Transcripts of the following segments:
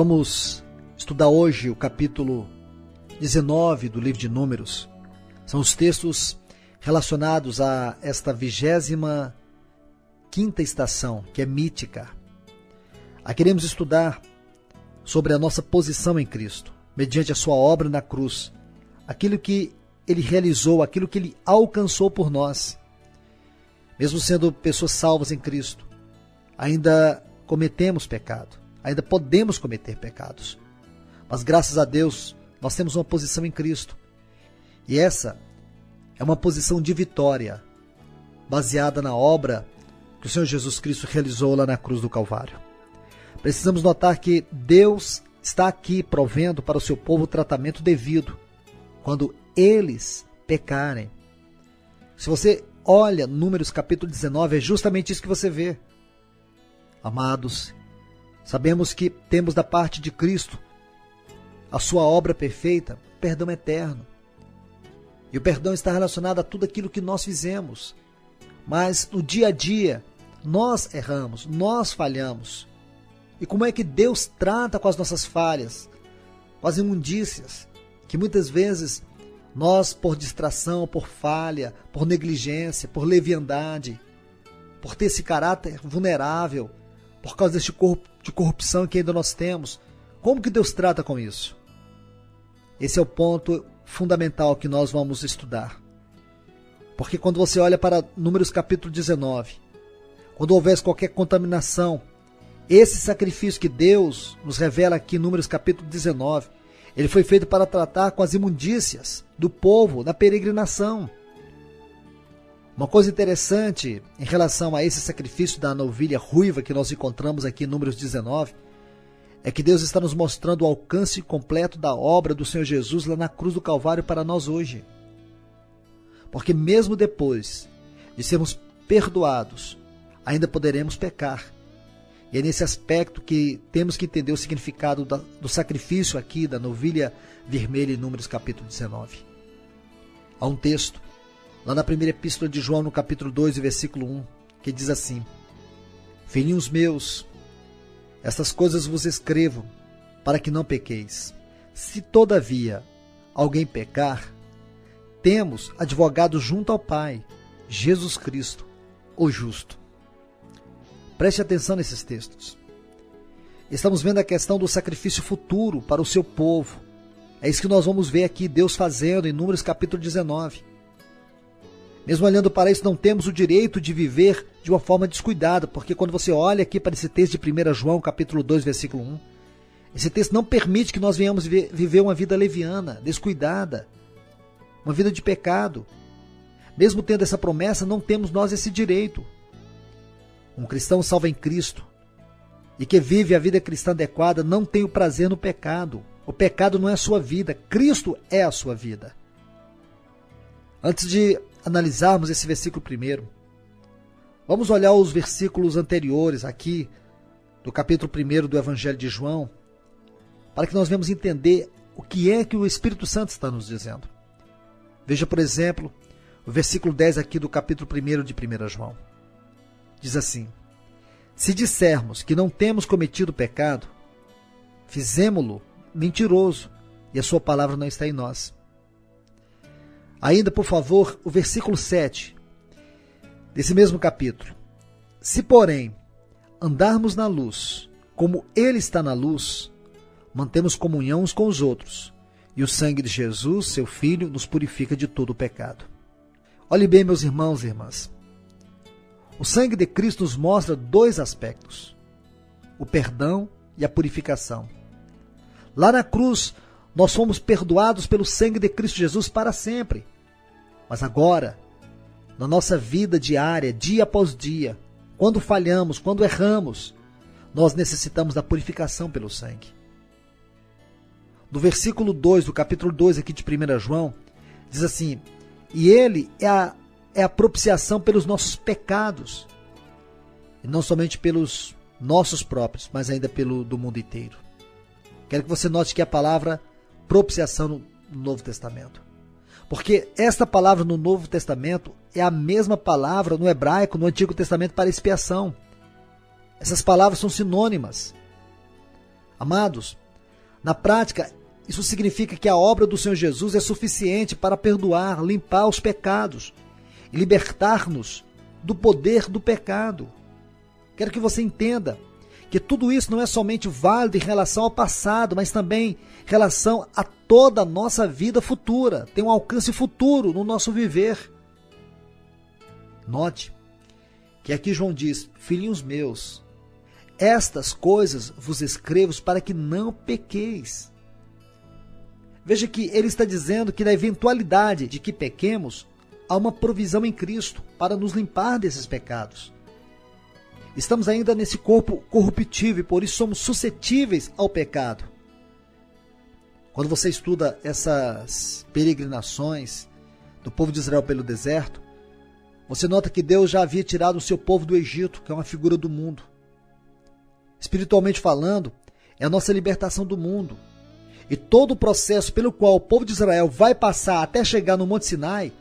Vamos estudar hoje o capítulo 19 do livro de Números. São os textos relacionados a esta 25ª estação, que é mítica. Aqui queremos estudar sobre a nossa posição em Cristo, mediante a sua obra na cruz, aquilo que ele realizou, aquilo que ele alcançou por nós. Mesmo sendo pessoas salvas em Cristo, ainda cometemos pecado, ainda podemos cometer pecados. Mas graças a Deus, nós temos uma posição em Cristo. E essa é uma posição de vitória, baseada na obra que o Senhor Jesus Cristo realizou lá na cruz do Calvário. Precisamos notar que Deus está aqui provendo para o seu povo o tratamento devido quando eles pecarem. Se você olha Números capítulo 19, é justamente isso que você vê. Amados, sabemos que temos da parte de Cristo a sua obra perfeita, perdão eterno. E o perdão está relacionado a tudo aquilo que nós fizemos. Mas no dia a dia, nós erramos, nós falhamos. E como é que Deus trata com as nossas falhas, com as imundícias, que muitas vezes nós, por distração, por falha, por negligência, por leviandade, por ter esse caráter vulnerável, por causa deste corpo de corrupção que ainda nós temos, como que Deus trata com isso? Esse é o ponto fundamental que nós vamos estudar. Porque quando você olha para Números capítulo 19, quando houvesse qualquer contaminação, esse sacrifício que Deus nos revela aqui em Números capítulo 19, ele foi feito para tratar com as imundícias do povo na peregrinação. Uma coisa interessante em relação a esse sacrifício da novilha ruiva que nós encontramos aqui em Números 19, é que Deus está nos mostrando o alcance completo da obra do Senhor Jesus lá na cruz do Calvário para nós hoje. Porque mesmo depois de sermos perdoados, ainda poderemos pecar. E é nesse aspecto que temos que entender o significado do sacrifício aqui da novilha vermelha em Números capítulo 19. Há um texto lá na primeira epístola de João, no capítulo 2, versículo 1, que diz assim: Filhinhos meus, estas coisas vos escrevo, para que não pequeis. Se todavia alguém pecar, temos advogado junto ao Pai, Jesus Cristo, o justo. Preste atenção nesses textos. Estamos vendo a questão do sacrifício futuro para o seu povo. É isso que nós vamos ver aqui Deus fazendo em Números capítulo 19. Mesmo olhando para isso, não temos o direito de viver de uma forma descuidada, porque quando você olha aqui para esse texto de 1 João, capítulo 2, versículo 1, esse texto não permite que nós venhamos viver uma vida leviana, descuidada, uma vida de pecado. Mesmo tendo essa promessa, não temos nós esse direito. Um cristão salvo em Cristo e que vive a vida cristã adequada não tem o prazer no pecado. O pecado não é a sua vida, Cristo é a sua vida. Antes de analisarmos esse versículo primeiro, vamos olhar os versículos anteriores aqui do capítulo 1 do Evangelho de João, para que nós venhamos entender o que é que o Espírito Santo está nos dizendo. Veja, por exemplo, o versículo 10 aqui do capítulo 1 de 1 João. Diz assim: Se dissermos que não temos cometido pecado, fizemo-lo mentiroso, e a sua palavra não está em nós. Ainda, por favor, o versículo 7 desse mesmo capítulo. Se, porém, andarmos na luz, como ele está na luz, mantemos comunhão uns com os outros, e o sangue de Jesus, seu Filho, nos purifica de todo o pecado. Olhe bem, meus irmãos e irmãs. O sangue de Cristo nos mostra dois aspectos: o perdão e a purificação. Lá na cruz, nós fomos perdoados pelo sangue de Cristo Jesus para sempre. Mas agora, na nossa vida diária, dia após dia, quando falhamos, quando erramos, nós necessitamos da purificação pelo sangue. No versículo 2 do capítulo 2 aqui de 1 João, diz assim: E ele é a propiciação pelos nossos pecados, e não somente pelos nossos próprios, mas ainda pelo do mundo inteiro. Quero que você note que a palavra propiciação no Novo Testamento, porque esta palavra no Novo Testamento é a mesma palavra no hebraico, no Antigo Testamento, para expiação. Essas palavras são sinônimas. Amados, na prática, isso significa que a obra do Senhor Jesus é suficiente para perdoar, limpar os pecados e libertar-nos do poder do pecado. Quero que você entenda que tudo isso não é somente válido em relação ao passado, mas também em relação a toda a nossa vida futura. Tem um alcance futuro no nosso viver. Note que aqui João diz: filhinhos meus, estas coisas vos escrevo para que não pequeis. Veja que ele está dizendo que na eventualidade de que pequemos, há uma provisão em Cristo para nos limpar desses pecados. Estamos ainda nesse corpo corruptível e por isso somos suscetíveis ao pecado. Quando você estuda essas peregrinações do povo de Israel pelo deserto, você nota que Deus já havia tirado o seu povo do Egito, que é uma figura do mundo. Espiritualmente falando, é a nossa libertação do mundo. E todo o processo pelo qual o povo de Israel vai passar até chegar no Monte Sinai,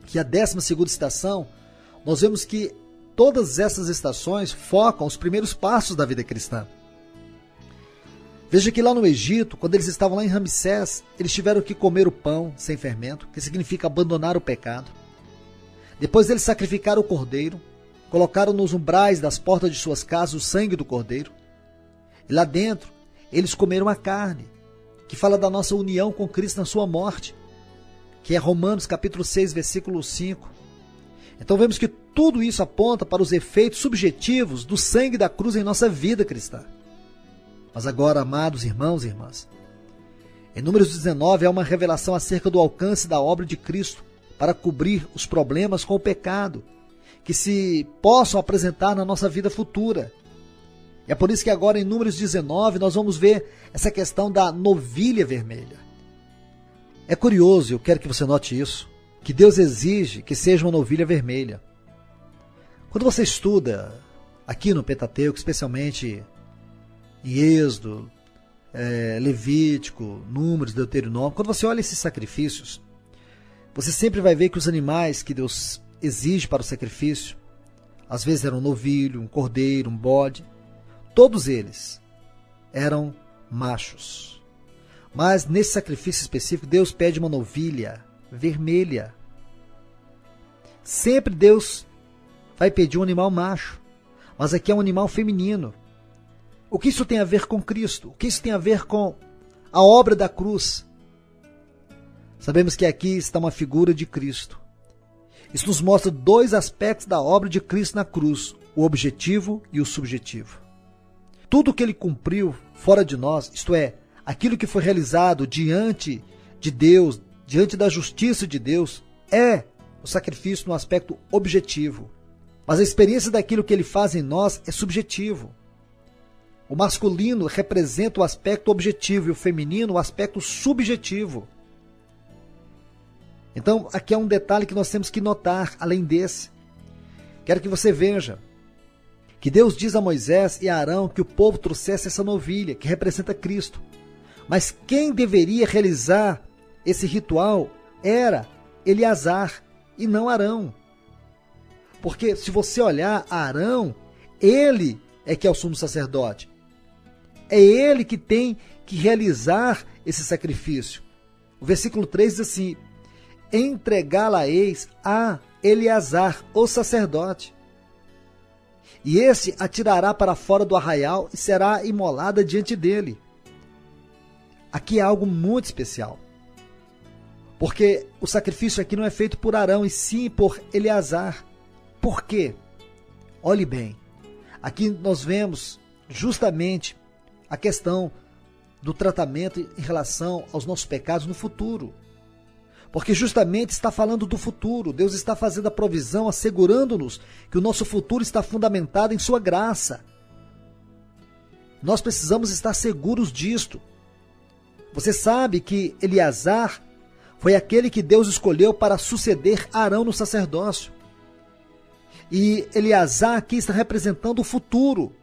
que é a 12ª estação, nós vemos que todas essas estações focam os primeiros passos da vida cristã. Veja que lá no Egito, quando eles estavam lá em Ramsés, eles tiveram que comer o pão sem fermento, que significa abandonar o pecado. Depois eles sacrificaram o cordeiro, colocaram nos umbrais das portas de suas casas o sangue do cordeiro. E lá dentro, eles comeram a carne, que fala da nossa união com Cristo na sua morte, que é Romanos capítulo 6, versículo 5. Então vemos que tudo isso aponta para os efeitos subjetivos do sangue da cruz em nossa vida cristã. Mas agora, amados irmãos e irmãs, em Números 19 há uma revelação acerca do alcance da obra de Cristo para cobrir os problemas com o pecado que se possam apresentar na nossa vida futura. E é por isso que agora em Números 19 nós vamos ver essa questão da novilha vermelha. É curioso, eu quero que você note isso, que Deus exige que seja uma novilha vermelha. Quando você estuda aqui no Pentateuco, especialmente em Êxodo, Levítico, Números, Deuteronômio, quando você olha esses sacrifícios, você sempre vai ver que os animais que Deus exige para o sacrifício, às vezes era um novilho, um cordeiro, um bode, todos eles eram machos. Mas nesse sacrifício específico, Deus pede uma novilha vermelha. Sempre Deus vai pedir um animal macho, mas aqui é um animal feminino. O que isso tem a ver com Cristo? O que isso tem a ver com a obra da cruz? Sabemos que aqui está uma figura de Cristo. Isso nos mostra dois aspectos da obra de Cristo na cruz, o objetivo e o subjetivo. Tudo o que ele cumpriu fora de nós, isto é, aquilo que foi realizado diante de Deus, diante da justiça de Deus, é o sacrifício no aspecto objetivo. Mas a experiência daquilo que ele faz em nós é subjetivo. O masculino representa o aspecto objetivo e o feminino o aspecto subjetivo. Então, aqui é um detalhe que nós temos que notar, além desse. Quero que você veja que Deus diz a Moisés e a Arão que o povo trouxesse essa novilha, que representa Cristo. Mas quem deveria realizar esse ritual era Eleazar e não Arão. Porque se você olhar Arão, ele é que é o sumo sacerdote. É ele que tem que realizar esse sacrifício. O versículo 3 diz assim: entregá-la-eis a Eleazar, o sacerdote. E esse atirará para fora do arraial e será imolada diante dele. Aqui é algo muito especial. Porque o sacrifício aqui não é feito por Arão, e sim por Eleazar. Por quê? Olhe bem. Aqui nós vemos justamente a questão do tratamento em relação aos nossos pecados no futuro. Porque justamente está falando do futuro. Deus está fazendo a provisão, assegurando-nos que o nosso futuro está fundamentado em sua graça. Nós precisamos estar seguros disto. Você sabe que Eleazar foi aquele que Deus escolheu para suceder Arão no sacerdócio. E Eleazar aqui está representando o futuro.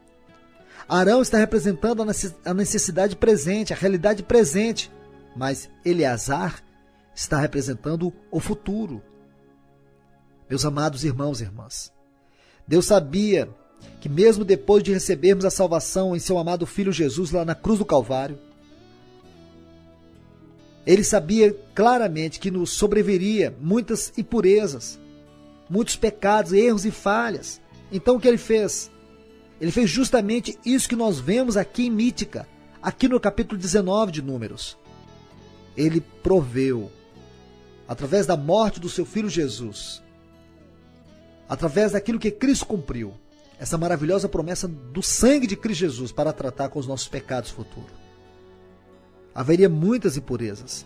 Arão está representando a necessidade presente, a realidade presente. Mas Eleazar está representando o futuro. Meus amados irmãos e irmãs, Deus sabia que mesmo depois de recebermos a salvação em seu amado Filho Jesus lá na cruz do Calvário, ele sabia claramente que nos sobreviria muitas impurezas, muitos pecados, erros e falhas. Então o que ele fez? Ele fez justamente isso que nós vemos aqui em Mítica, aqui no capítulo 19 de Números. Ele proveu, através da morte do seu Filho Jesus, através daquilo que Cristo cumpriu, essa maravilhosa promessa do sangue de Cristo Jesus para tratar com os nossos pecados futuros. Haveria muitas impurezas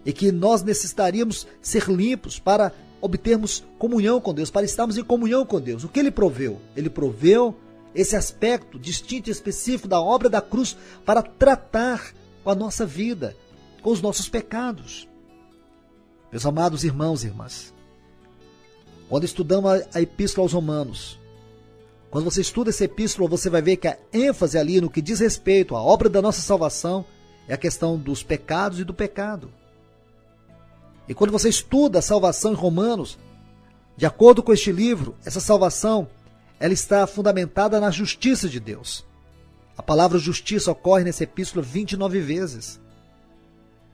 e que nós necessitaríamos ser limpos para obtermos comunhão com Deus, para estarmos em comunhão com Deus. O que ele proveu? Ele proveu esse aspecto distinto e específico da obra da cruz para tratar com a nossa vida, com os nossos pecados. Meus amados irmãos e irmãs, quando estudamos a Epístola aos Romanos, quando você estuda essa epístola, você vai ver que a ênfase ali no que diz respeito à obra da nossa salvação é a questão dos pecados e do pecado. E quando você estuda a salvação em Romanos, de acordo com este livro, essa salvação ela está fundamentada na justiça de Deus. A palavra justiça ocorre nessa epístola 29 vezes.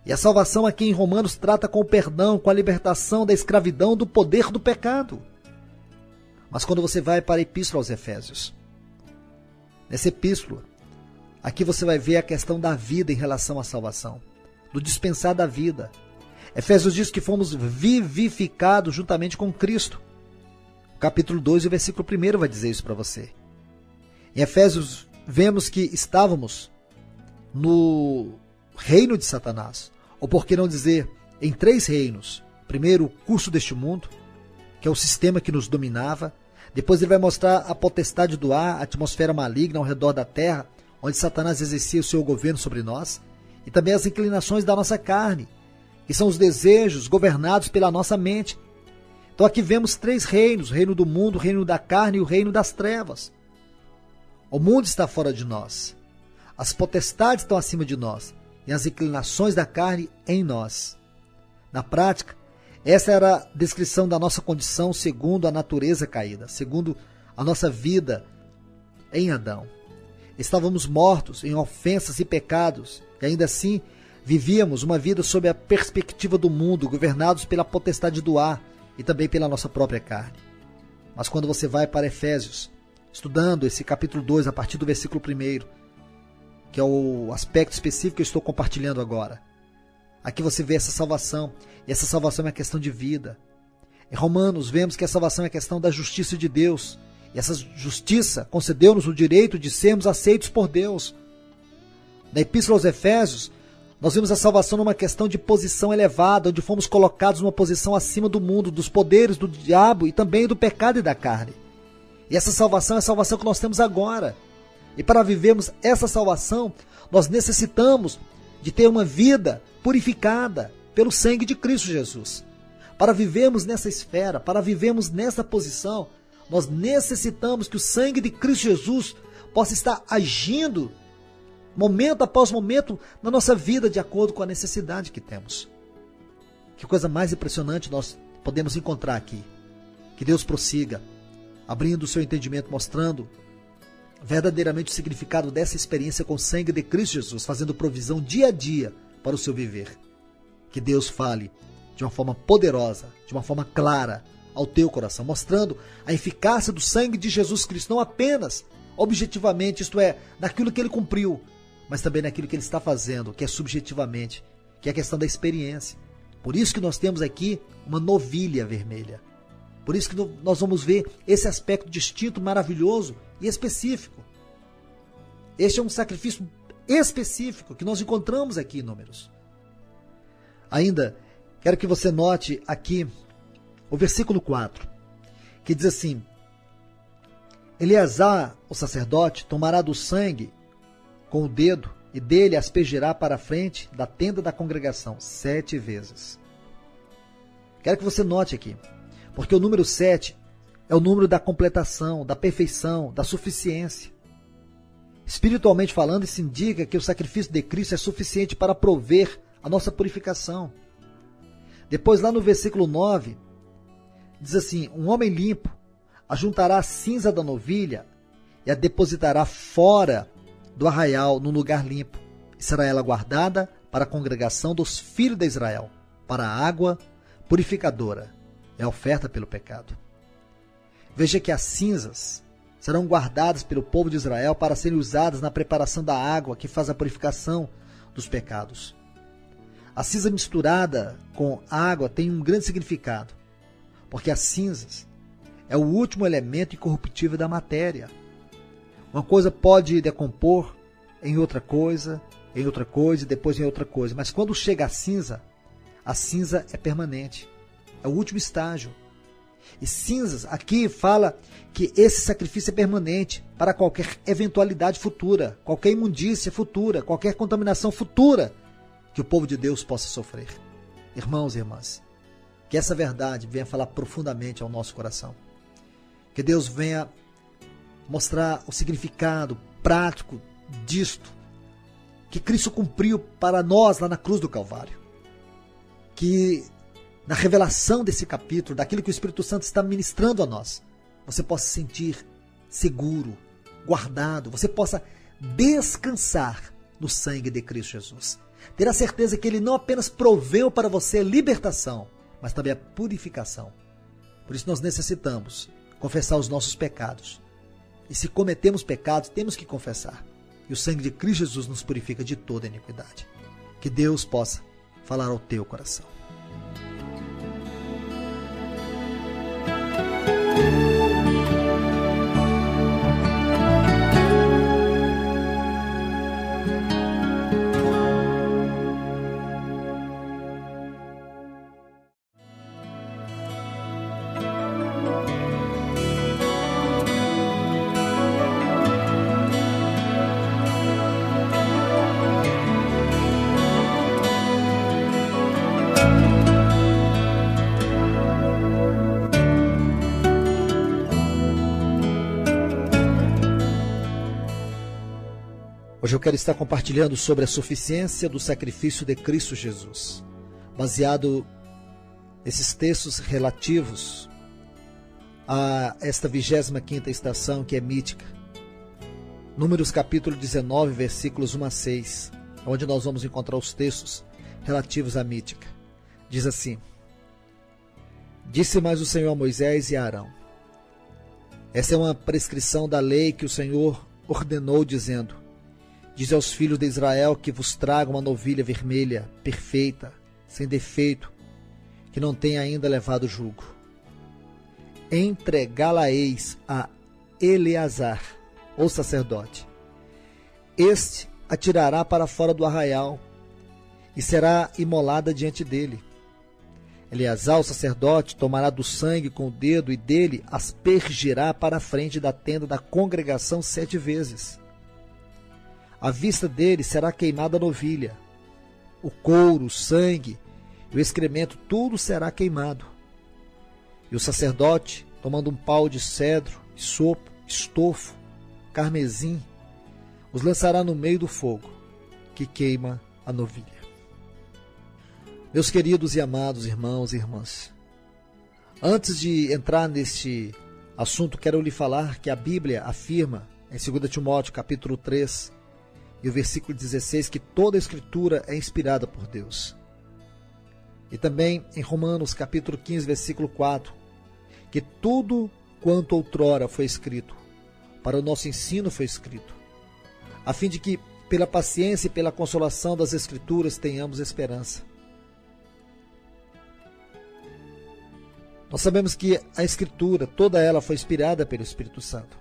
E a salvação aqui em Romanos trata com o perdão, com a libertação da escravidão, do poder do pecado. Mas quando você vai para a epístola aos Efésios, nessa epístola, aqui você vai ver a questão da vida em relação à salvação, do dispensar da vida. Efésios diz que fomos vivificados juntamente com Cristo. O capítulo 2 e o versículo 1 vai dizer isso para você. Em Efésios vemos que estávamos no reino de Satanás, ou por que não dizer, em 3 reinos. Primeiro, o curso deste mundo, que é o sistema que nos dominava. Depois ele vai mostrar a potestade do ar, a atmosfera maligna ao redor da terra, onde Satanás exercia o seu governo sobre nós, e também as inclinações da nossa carne, que são os desejos governados pela nossa mente. Então aqui vemos 3 reinos, o reino do mundo, o reino da carne e o reino das trevas. O mundo está fora de nós, as potestades estão acima de nós, e as inclinações da carne em nós. Na prática, essa era a descrição da nossa condição segundo a natureza caída, segundo a nossa vida em Adão. Estávamos mortos em ofensas e pecados, e ainda assim vivíamos uma vida sob a perspectiva do mundo, governados pela potestade do ar e também pela nossa própria carne. Mas quando você vai para Efésios, estudando esse capítulo 2, a partir do versículo 1, que é o aspecto específico que eu estou compartilhando agora, aqui você vê essa salvação, e essa salvação é uma questão de vida. Em Romanos, vemos que a salvação é a questão da justiça de Deus, e essa justiça concedeu-nos o direito de sermos aceitos por Deus. Na Epístola aos Efésios, nós vemos a salvação numa questão de posição elevada, onde fomos colocados numa posição acima do mundo, dos poderes do diabo e também do pecado e da carne. E essa salvação é a salvação que nós temos agora. E para vivermos essa salvação, nós necessitamos de ter uma vida purificada pelo sangue de Cristo Jesus. Para vivermos nessa esfera, para vivermos nessa posição, nós necessitamos que o sangue de Cristo Jesus possa estar agindo momento após momento na nossa vida de acordo com a necessidade que temos. Que coisa mais impressionante nós podemos encontrar aqui. Que Deus prossiga abrindo o seu entendimento, mostrando verdadeiramente o significado dessa experiência com o sangue de Cristo Jesus, fazendo provisão dia a dia para o seu viver. Que Deus fale de uma forma poderosa, de uma forma clara ao teu coração, mostrando a eficácia do sangue de Jesus Cristo, não apenas objetivamente, isto é, naquilo que ele cumpriu, mas também naquilo que ele está fazendo, que é subjetivamente, que é a questão da experiência. Por isso que nós temos aqui uma novilha vermelha. Por isso que nós vamos ver esse aspecto distinto, maravilhoso e específico. Este é um sacrifício específico que nós encontramos aqui em Números. Ainda, quero que você note aqui o versículo 4, que diz assim: Eleazar, o sacerdote, tomará do sangue com o dedo e dele aspergirá para a frente da tenda da congregação 7 vezes. Quero que você note aqui, porque o número 7 é o número da completação, da perfeição, da suficiência. Espiritualmente falando, isso indica que o sacrifício de Cristo é suficiente para prover a nossa purificação. Depois, lá no versículo 9, diz assim: um homem limpo ajuntará a cinza da novilha e a depositará fora do arraial num lugar limpo, e será ela guardada para a congregação dos filhos de Israel, para a água purificadora, é a oferta pelo pecado. Veja que as cinzas serão guardadas pelo povo de Israel para serem usadas na preparação da água que faz a purificação dos pecados. A cinza misturada com água tem um grande significado, porque as cinzas é o último elemento incorruptível da matéria. Uma coisa pode decompor em outra coisa, e depois em outra coisa, mas quando chega a cinza é permanente, é o último estágio. E cinzas, aqui fala que esse sacrifício é permanente para qualquer eventualidade futura, qualquer imundícia futura, qualquer contaminação futura que o povo de Deus possa sofrer. Irmãos e irmãs, que essa verdade venha falar profundamente ao nosso coração. Que Deus venha mostrar o significado prático disto que Cristo cumpriu para nós lá na cruz do Calvário. Que na revelação desse capítulo, daquilo que o Espírito Santo está ministrando a nós, você possa se sentir seguro, guardado, você possa descansar no sangue de Cristo Jesus. Ter a certeza que Ele não apenas proveu para você a libertação, mas também a purificação. Por isso nós necessitamos confessar os nossos pecados. E se cometemos pecados, temos que confessar. E o sangue de Cristo Jesus nos purifica de toda iniquidade. Que Deus possa falar ao teu coração. Hoje eu quero estar compartilhando sobre a suficiência do sacrifício de Cristo Jesus, baseado nesses textos relativos a esta 25ª estação que é mítica. Números capítulo 19, versículos 1 a 6, onde nós vamos encontrar os textos relativos à mítica. Diz assim: Disse mais o Senhor a Moisés e a Arão. Essa é uma prescrição da lei que o Senhor ordenou, dizendo: Diz aos filhos de Israel que vos tragam uma novilha vermelha, perfeita, sem defeito, que não tenha ainda levado jugo. Entregá-la-eis a Eleazar, o sacerdote. Este a tirará para fora do arraial e será imolada diante dele. Eleazar, o sacerdote, tomará do sangue com o dedo e dele aspergirá para a frente da tenda da congregação 7 vezes. À vista dele será queimada a novilha. O couro, o sangue e o excremento, tudo será queimado. E o sacerdote, tomando um pau de cedro, isopo, estofo, carmesim, os lançará no meio do fogo, que queima a novilha. Meus queridos e amados irmãos e irmãs, antes de entrar neste assunto, quero lhe falar que a Bíblia afirma, em 2 Timóteo capítulo 3, e o versículo 16, que toda a Escritura é inspirada por Deus. E também em Romanos capítulo 15, versículo 4, que tudo quanto outrora foi escrito, para o nosso ensino foi escrito, a fim de que, pela paciência e pela consolação das Escrituras, tenhamos esperança. Nós sabemos que a Escritura, toda ela foi inspirada pelo Espírito Santo.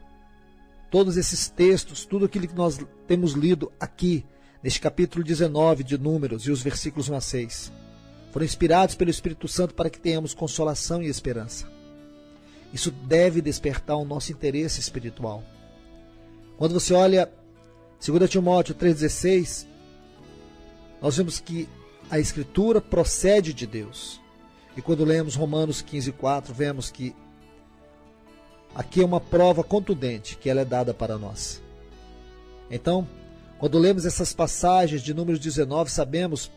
Todos esses textos, tudo aquilo que nós temos lido aqui, neste capítulo 19 de Números e os versículos 1 a 6, foram inspirados pelo Espírito Santo para que tenhamos consolação e esperança. Isso deve despertar o nosso interesse espiritual. Quando você olha 2 Timóteo 3,16, nós vemos que a Escritura procede de Deus. E quando lemos Romanos 15,4, vemos que aqui é uma prova contundente que ela é dada para nós. Então, quando lemos essas passagens de Números 19, sabemos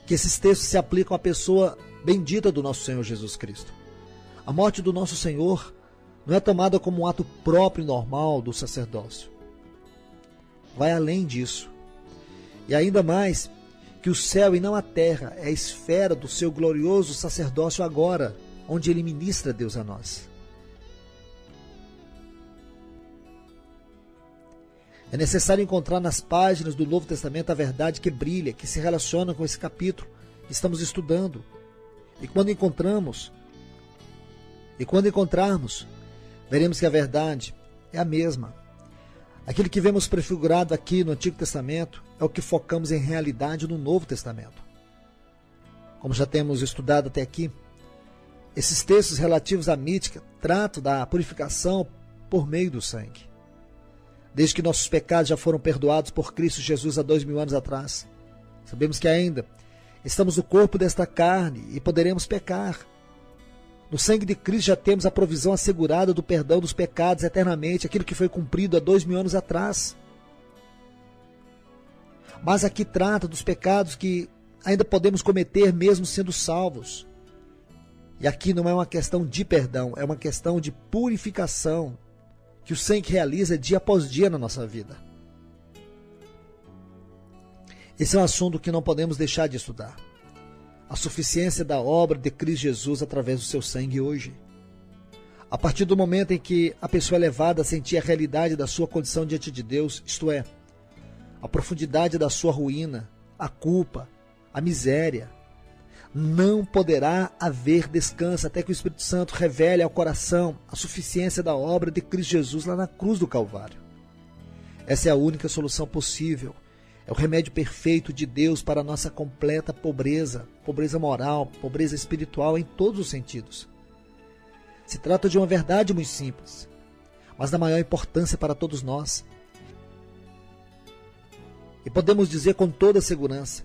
que esses textos se aplicam à pessoa bendita do nosso Senhor Jesus Cristo. A morte do nosso Senhor não é tomada como um ato próprio e normal do sacerdócio. Vai além disso. E ainda mais que o céu e não a terra é a esfera do seu glorioso sacerdócio agora, onde ele ministra Deus a nós. É necessário encontrar nas páginas do Novo Testamento a verdade que brilha, que se relaciona com esse capítulo que estamos estudando. E quando encontrarmos, veremos que a verdade é a mesma. Aquilo que vemos prefigurado aqui no Antigo Testamento é o que focamos em realidade no Novo Testamento. Como já temos estudado até aqui, esses textos relativos à mística tratam da purificação por meio do sangue. Desde que nossos pecados já foram perdoados por Cristo Jesus há 2000 anos atrás, sabemos que ainda estamos no corpo desta carne e poderemos pecar. No sangue de Cristo já temos a provisão assegurada do perdão dos pecados eternamente, aquilo que foi cumprido há 2000 anos atrás. Mas aqui trata dos pecados que ainda podemos cometer mesmo sendo salvos. E aqui não é uma questão de perdão, é uma questão de purificação que o sangue realiza dia após dia na nossa vida. Esse é um assunto que não podemos deixar de estudar. A suficiência da obra de Cristo Jesus através do seu sangue hoje. A partir do momento em que a pessoa é levada a sentir a realidade da sua condição diante de Deus, isto é, a profundidade da sua ruína, a culpa, a miséria, não poderá haver descanso até que o Espírito Santo revele ao coração a suficiência da obra de Cristo Jesus lá na cruz do Calvário. Essa é a única solução possível. É o remédio perfeito de Deus para a nossa completa pobreza, pobreza moral, pobreza espiritual em todos os sentidos. Se trata de uma verdade muito simples, mas da maior importância para todos nós. E podemos dizer com toda segurança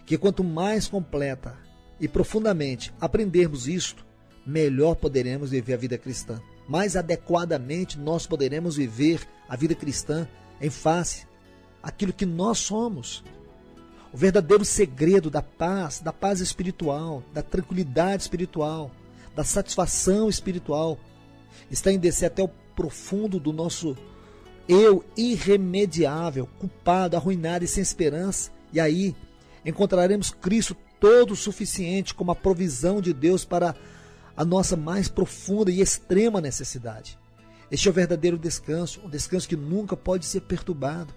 que quanto mais completa e profundamente aprendermos isto, melhor poderemos viver a vida cristã. Mais adequadamente nós poderemos viver a vida cristã em face àquilo que nós somos. O verdadeiro segredo da paz espiritual, da tranquilidade espiritual, da satisfação espiritual, está em descer até o profundo do nosso eu irremediável, culpado, arruinado e sem esperança. E aí encontraremos Cristo todo suficiente como a provisão de Deus para a nossa mais profunda e extrema necessidade. Este é o verdadeiro descanso, um descanso que nunca pode ser perturbado.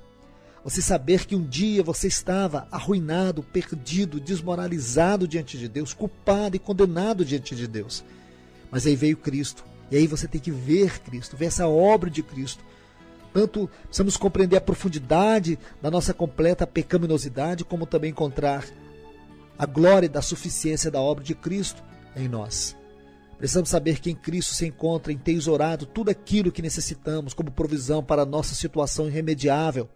Você saber que um dia você estava arruinado, perdido, desmoralizado diante de Deus, culpado e condenado diante de Deus. Mas aí veio Cristo, e aí você tem que ver Cristo, ver essa obra de Cristo. Tanto precisamos compreender a profundidade da nossa completa pecaminosidade, como também encontrar a glória da suficiência da obra de Cristo em nós. Precisamos saber que em Cristo se encontra entesourado tudo aquilo que necessitamos como provisão para a nossa situação irremediável,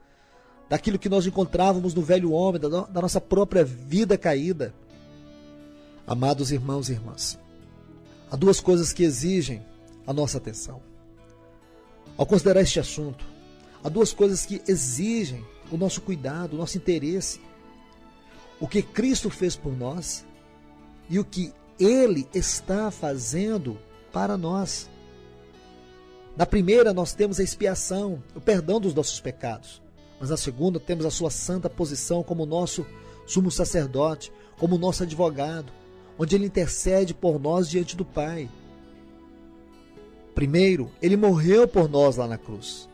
daquilo que nós encontrávamos no velho homem, da nossa própria vida caída. Amados irmãos e irmãs, há duas coisas que exigem a nossa atenção. Ao considerar este assunto, há duas coisas que exigem o nosso cuidado, o nosso interesse. O que Cristo fez por nós e o que Ele está fazendo para nós. Na primeira, nós temos a expiação, o perdão dos nossos pecados. Mas na segunda, temos a sua santa posição como nosso sumo sacerdote, como nosso advogado, onde Ele intercede por nós diante do Pai. Primeiro, Ele morreu por nós lá na cruz.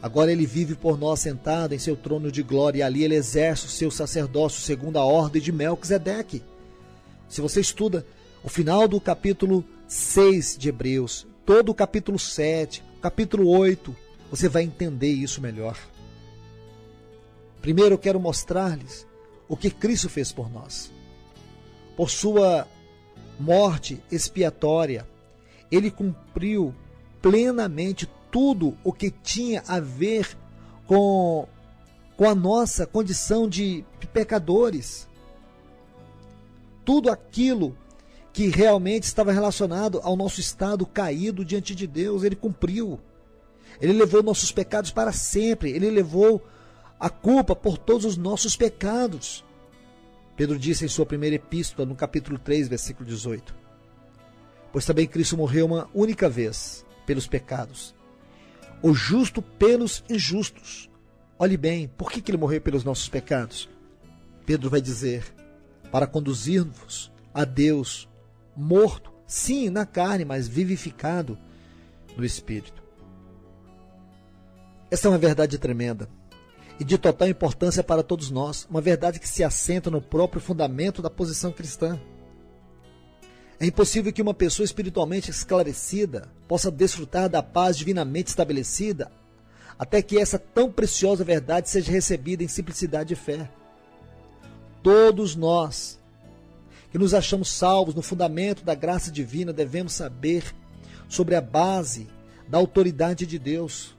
Agora Ele vive por nós sentado em seu trono de glória, e ali Ele exerce o seu sacerdócio segundo a ordem de Melquisedeque. Se você estuda o final do capítulo 6 de Hebreus, todo o capítulo 7, o capítulo 8, você vai entender isso melhor. Primeiro eu quero mostrar-lhes o que Cristo fez por nós. Por sua morte expiatória, Ele cumpriu plenamente tudo o que tinha a ver com a nossa condição de pecadores. Tudo aquilo que realmente estava relacionado ao nosso estado caído diante de Deus, Ele cumpriu. Ele levou nossos pecados para sempre. Ele levou a culpa por todos os nossos pecados. Pedro disse em sua primeira epístola, no capítulo 3, versículo 18. Pois também Cristo morreu uma única vez pelos pecados, o justo pelos injustos. Olhe bem, por que ele morreu pelos nossos pecados? Pedro vai dizer, para conduzir-nos a Deus, morto, sim, na carne, mas vivificado no Espírito. Essa é uma verdade tremenda e de total importância para todos nós, uma verdade que se assenta no próprio fundamento da posição cristã. É impossível que uma pessoa espiritualmente esclarecida possa desfrutar da paz divinamente estabelecida até que essa tão preciosa verdade seja recebida em simplicidade de fé. Todos nós que nos achamos salvos no fundamento da graça divina devemos saber sobre a base da autoridade de Deus,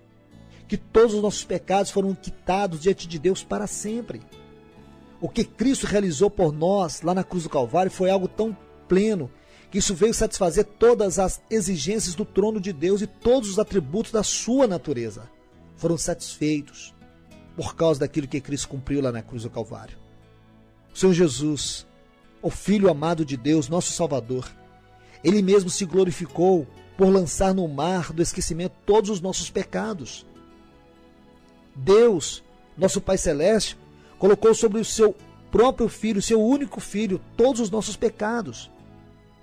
que todos os nossos pecados foram quitados diante de Deus para sempre. O que Cristo realizou por nós lá na cruz do Calvário foi algo tão pleno que isso veio satisfazer todas as exigências do trono de Deus e todos os atributos da sua natureza foram satisfeitos por causa daquilo que Cristo cumpriu lá na cruz do Calvário. O Senhor Jesus, o Filho amado de Deus, nosso Salvador, Ele mesmo se glorificou por lançar no mar do esquecimento todos os nossos pecados. Deus, nosso Pai Celeste, colocou sobre o seu próprio Filho, seu único Filho, todos os nossos pecados.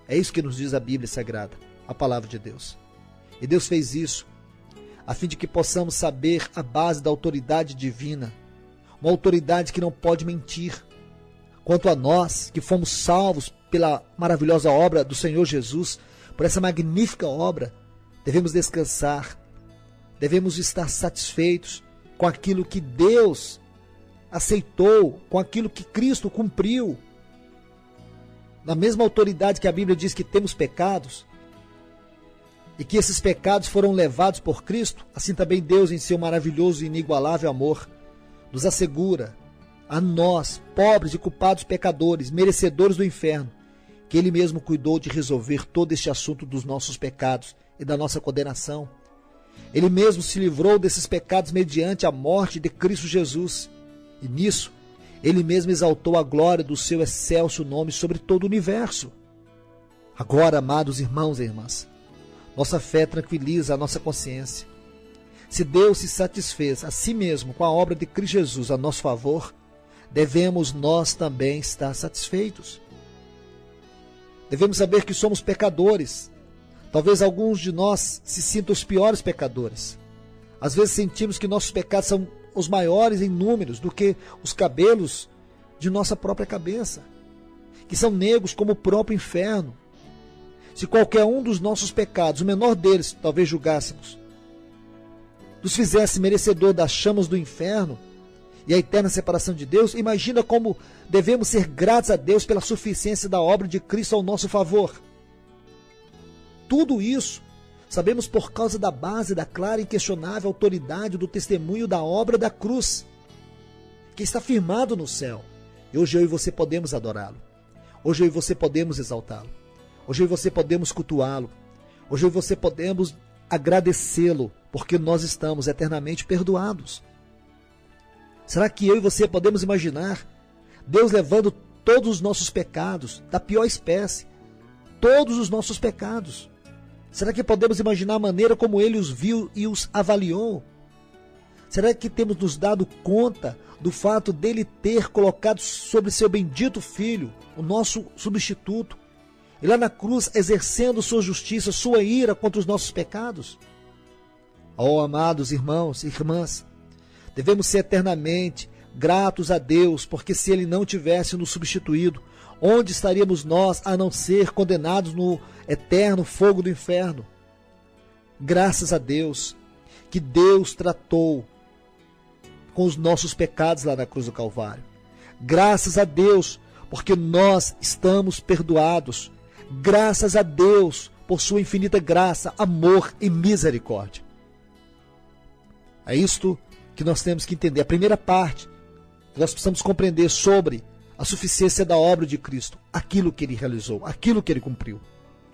É isso que nos diz a Bíblia Sagrada, a Palavra de Deus. E Deus fez isso a fim de que possamos saber a base da autoridade divina, uma autoridade que não pode mentir. Quanto a nós, que fomos salvos pela maravilhosa obra do Senhor Jesus, por essa magnífica obra, devemos descansar, devemos estar satisfeitos com aquilo que Deus aceitou, com aquilo que Cristo cumpriu. Na mesma autoridade que a Bíblia diz que temos pecados, e que esses pecados foram levados por Cristo, assim também Deus, em seu maravilhoso e inigualável amor, nos assegura a nós, pobres e culpados pecadores, merecedores do inferno, que Ele mesmo cuidou de resolver todo este assunto dos nossos pecados e da nossa condenação. Ele mesmo se livrou desses pecados mediante a morte de Cristo Jesus. E nisso, Ele mesmo exaltou a glória do seu excelso nome sobre todo o universo. Agora, amados irmãos e irmãs, nossa fé tranquiliza a nossa consciência. Se Deus se satisfez a si mesmo com a obra de Cristo Jesus a nosso favor, devemos nós também estar satisfeitos. Devemos saber que somos pecadores. Talvez alguns de nós se sintam os piores pecadores. Às vezes sentimos que nossos pecados são os maiores em números do que os cabelos de nossa própria cabeça, que são negros como o próprio inferno. Se qualquer um dos nossos pecados, o menor deles, talvez julgássemos, nos fizesse merecedor das chamas do inferno e a eterna separação de Deus, imagina como devemos ser gratos a Deus pela suficiência da obra de Cristo ao nosso favor. Tudo isso sabemos por causa da base da clara e inquestionável autoridade do testemunho da obra da cruz, que está firmado no céu. E hoje eu e você podemos adorá-lo. Hoje eu e você podemos exaltá-lo. Hoje eu e você podemos cultuá-lo. Hoje eu e você podemos agradecê-lo, porque nós estamos eternamente perdoados. Será que eu e você podemos imaginar Deus levando todos os nossos pecados, da pior espécie, todos os nossos pecados? Será que podemos imaginar a maneira como Ele os viu e os avaliou? Será que temos nos dado conta do fato dele ter colocado sobre seu bendito Filho, o nosso substituto, e lá na cruz exercendo sua justiça, sua ira contra os nossos pecados? Oh, amados irmãos e irmãs, devemos ser eternamente gratos a Deus, porque se Ele não tivesse nos substituído, onde estaríamos nós a não ser condenados no eterno fogo do inferno? Graças a Deus que Deus tratou com os nossos pecados lá na cruz do Calvário. Graças a Deus porque nós estamos perdoados. Graças a Deus por sua infinita graça, amor e misericórdia. É isto que nós temos que entender. A primeira parte que nós precisamos compreender sobre a suficiência da obra de Cristo, aquilo que Ele realizou, aquilo que Ele cumpriu.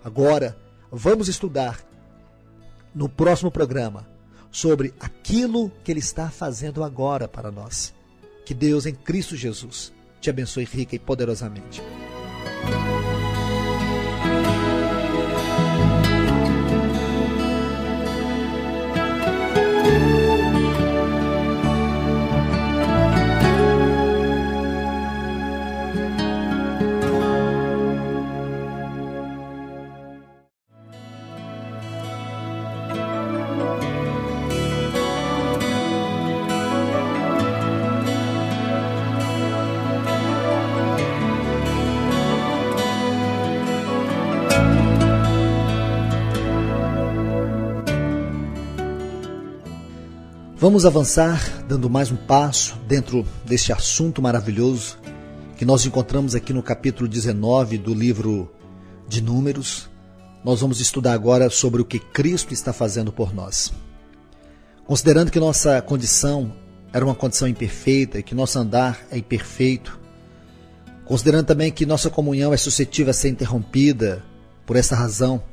Agora, vamos estudar no próximo programa sobre aquilo que Ele está fazendo agora para nós. Que Deus em Cristo Jesus te abençoe rica e poderosamente. Vamos avançar, dando mais um passo dentro deste assunto maravilhoso que nós encontramos aqui no capítulo 19 do livro de Números. Nós vamos estudar agora sobre o que Cristo está fazendo por nós. Considerando que nossa condição era uma condição imperfeita e que nosso andar é imperfeito, considerando também que nossa comunhão é suscetível a ser interrompida por essa razão,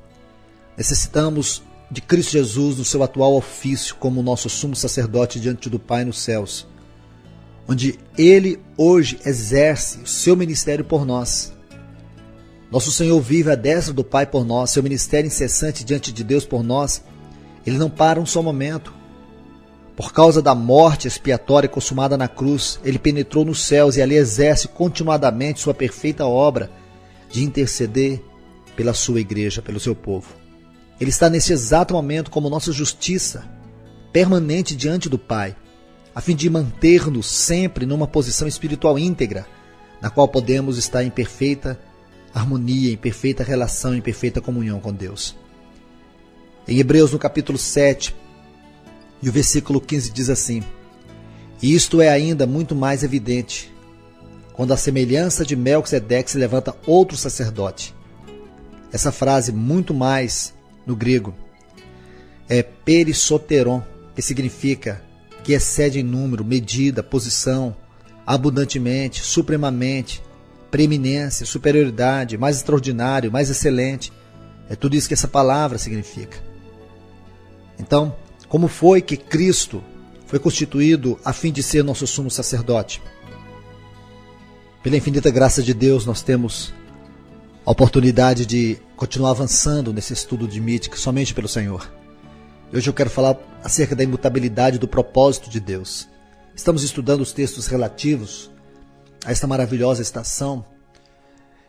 necessitamos de Cristo Jesus no seu atual ofício como nosso sumo sacerdote diante do Pai nos céus, onde Ele hoje exerce o seu ministério por nós. Nosso Senhor vive à destra do Pai por nós, seu ministério incessante diante de Deus por nós, Ele não para um só momento. Por causa da morte expiatória consumada na cruz, Ele penetrou nos céus e ali exerce continuadamente sua perfeita obra de interceder pela sua igreja, pelo seu povo. Ele está nesse exato momento como nossa justiça permanente diante do Pai, a fim de manter-nos sempre numa posição espiritual íntegra, na qual podemos estar em perfeita harmonia, em perfeita relação, em perfeita comunhão com Deus. Em Hebreus, no capítulo 7, e o versículo 15 diz assim: E isto é ainda muito mais evidente, quando a semelhança de Melquisedeque se levanta outro sacerdote. Essa frase, muito mais, no grego, é perissoteron, que significa que excede em número, medida, posição, abundantemente, supremamente, preeminência, superioridade, mais extraordinário, mais excelente. É tudo isso que essa palavra significa. Então, como foi que Cristo foi constituído a fim de ser nosso sumo sacerdote? Pela infinita graça de Deus, nós temos a oportunidade de continuar avançando nesse estudo de mítica somente pelo Senhor. Hoje eu quero falar acerca da imutabilidade do propósito de Deus. Estamos estudando os textos relativos a esta maravilhosa estação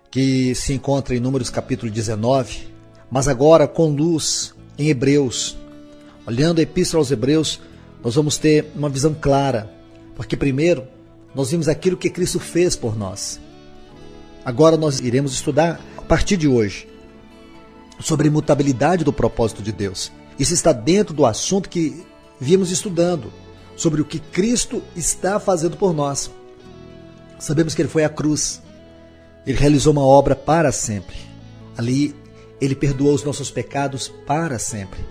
que se encontra em Números capítulo 19, mas agora com luz em Hebreus. Olhando a Epístola aos Hebreus, nós vamos ter uma visão clara, porque primeiro nós vimos aquilo que Cristo fez por nós. Agora nós iremos estudar, a partir de hoje, sobre a imutabilidade do propósito de Deus. Isso está dentro do assunto que víamos estudando, sobre o que Cristo está fazendo por nós. Sabemos que Ele foi à cruz, Ele realizou uma obra para sempre. Ali Ele perdoou os nossos pecados para sempre.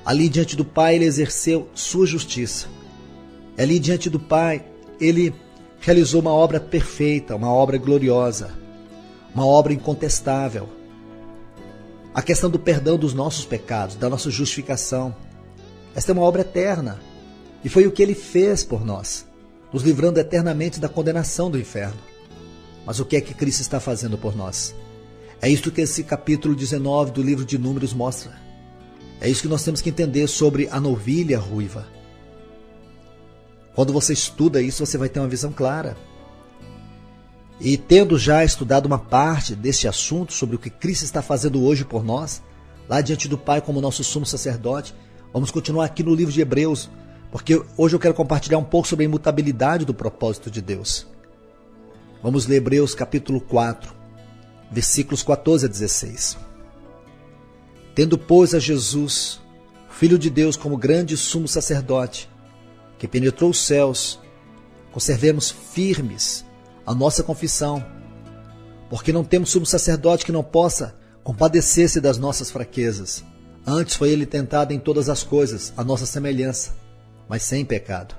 Ali diante do Pai Ele exerceu sua justiça. Ali diante do Pai Ele realizou uma obra perfeita, uma obra gloriosa, uma obra incontestável. A questão do perdão dos nossos pecados, da nossa justificação. Esta é uma obra eterna. E foi o que Ele fez por nós, nos livrando eternamente da condenação do inferno. Mas o que é que Cristo está fazendo por nós? É isto que esse capítulo 19 do livro de Números mostra. É isso que nós temos que entender sobre a novilha ruiva. Quando você estuda isso, você vai ter uma visão clara. E tendo já estudado uma parte deste assunto sobre o que Cristo está fazendo hoje por nós, lá diante do Pai como nosso sumo sacerdote, vamos continuar aqui no livro de Hebreus, porque hoje eu quero compartilhar um pouco sobre a imutabilidade do propósito de Deus. Vamos ler Hebreus capítulo 4, versículos 14 a 16. Tendo, pois, a Jesus, Filho de Deus, como grande sumo sacerdote, que penetrou os céus, conservemos firmes a nossa confissão, porque não temos sumo sacerdote que não possa compadecer-se das nossas fraquezas. Antes foi Ele tentado em todas as coisas, a nossa semelhança, mas sem pecado.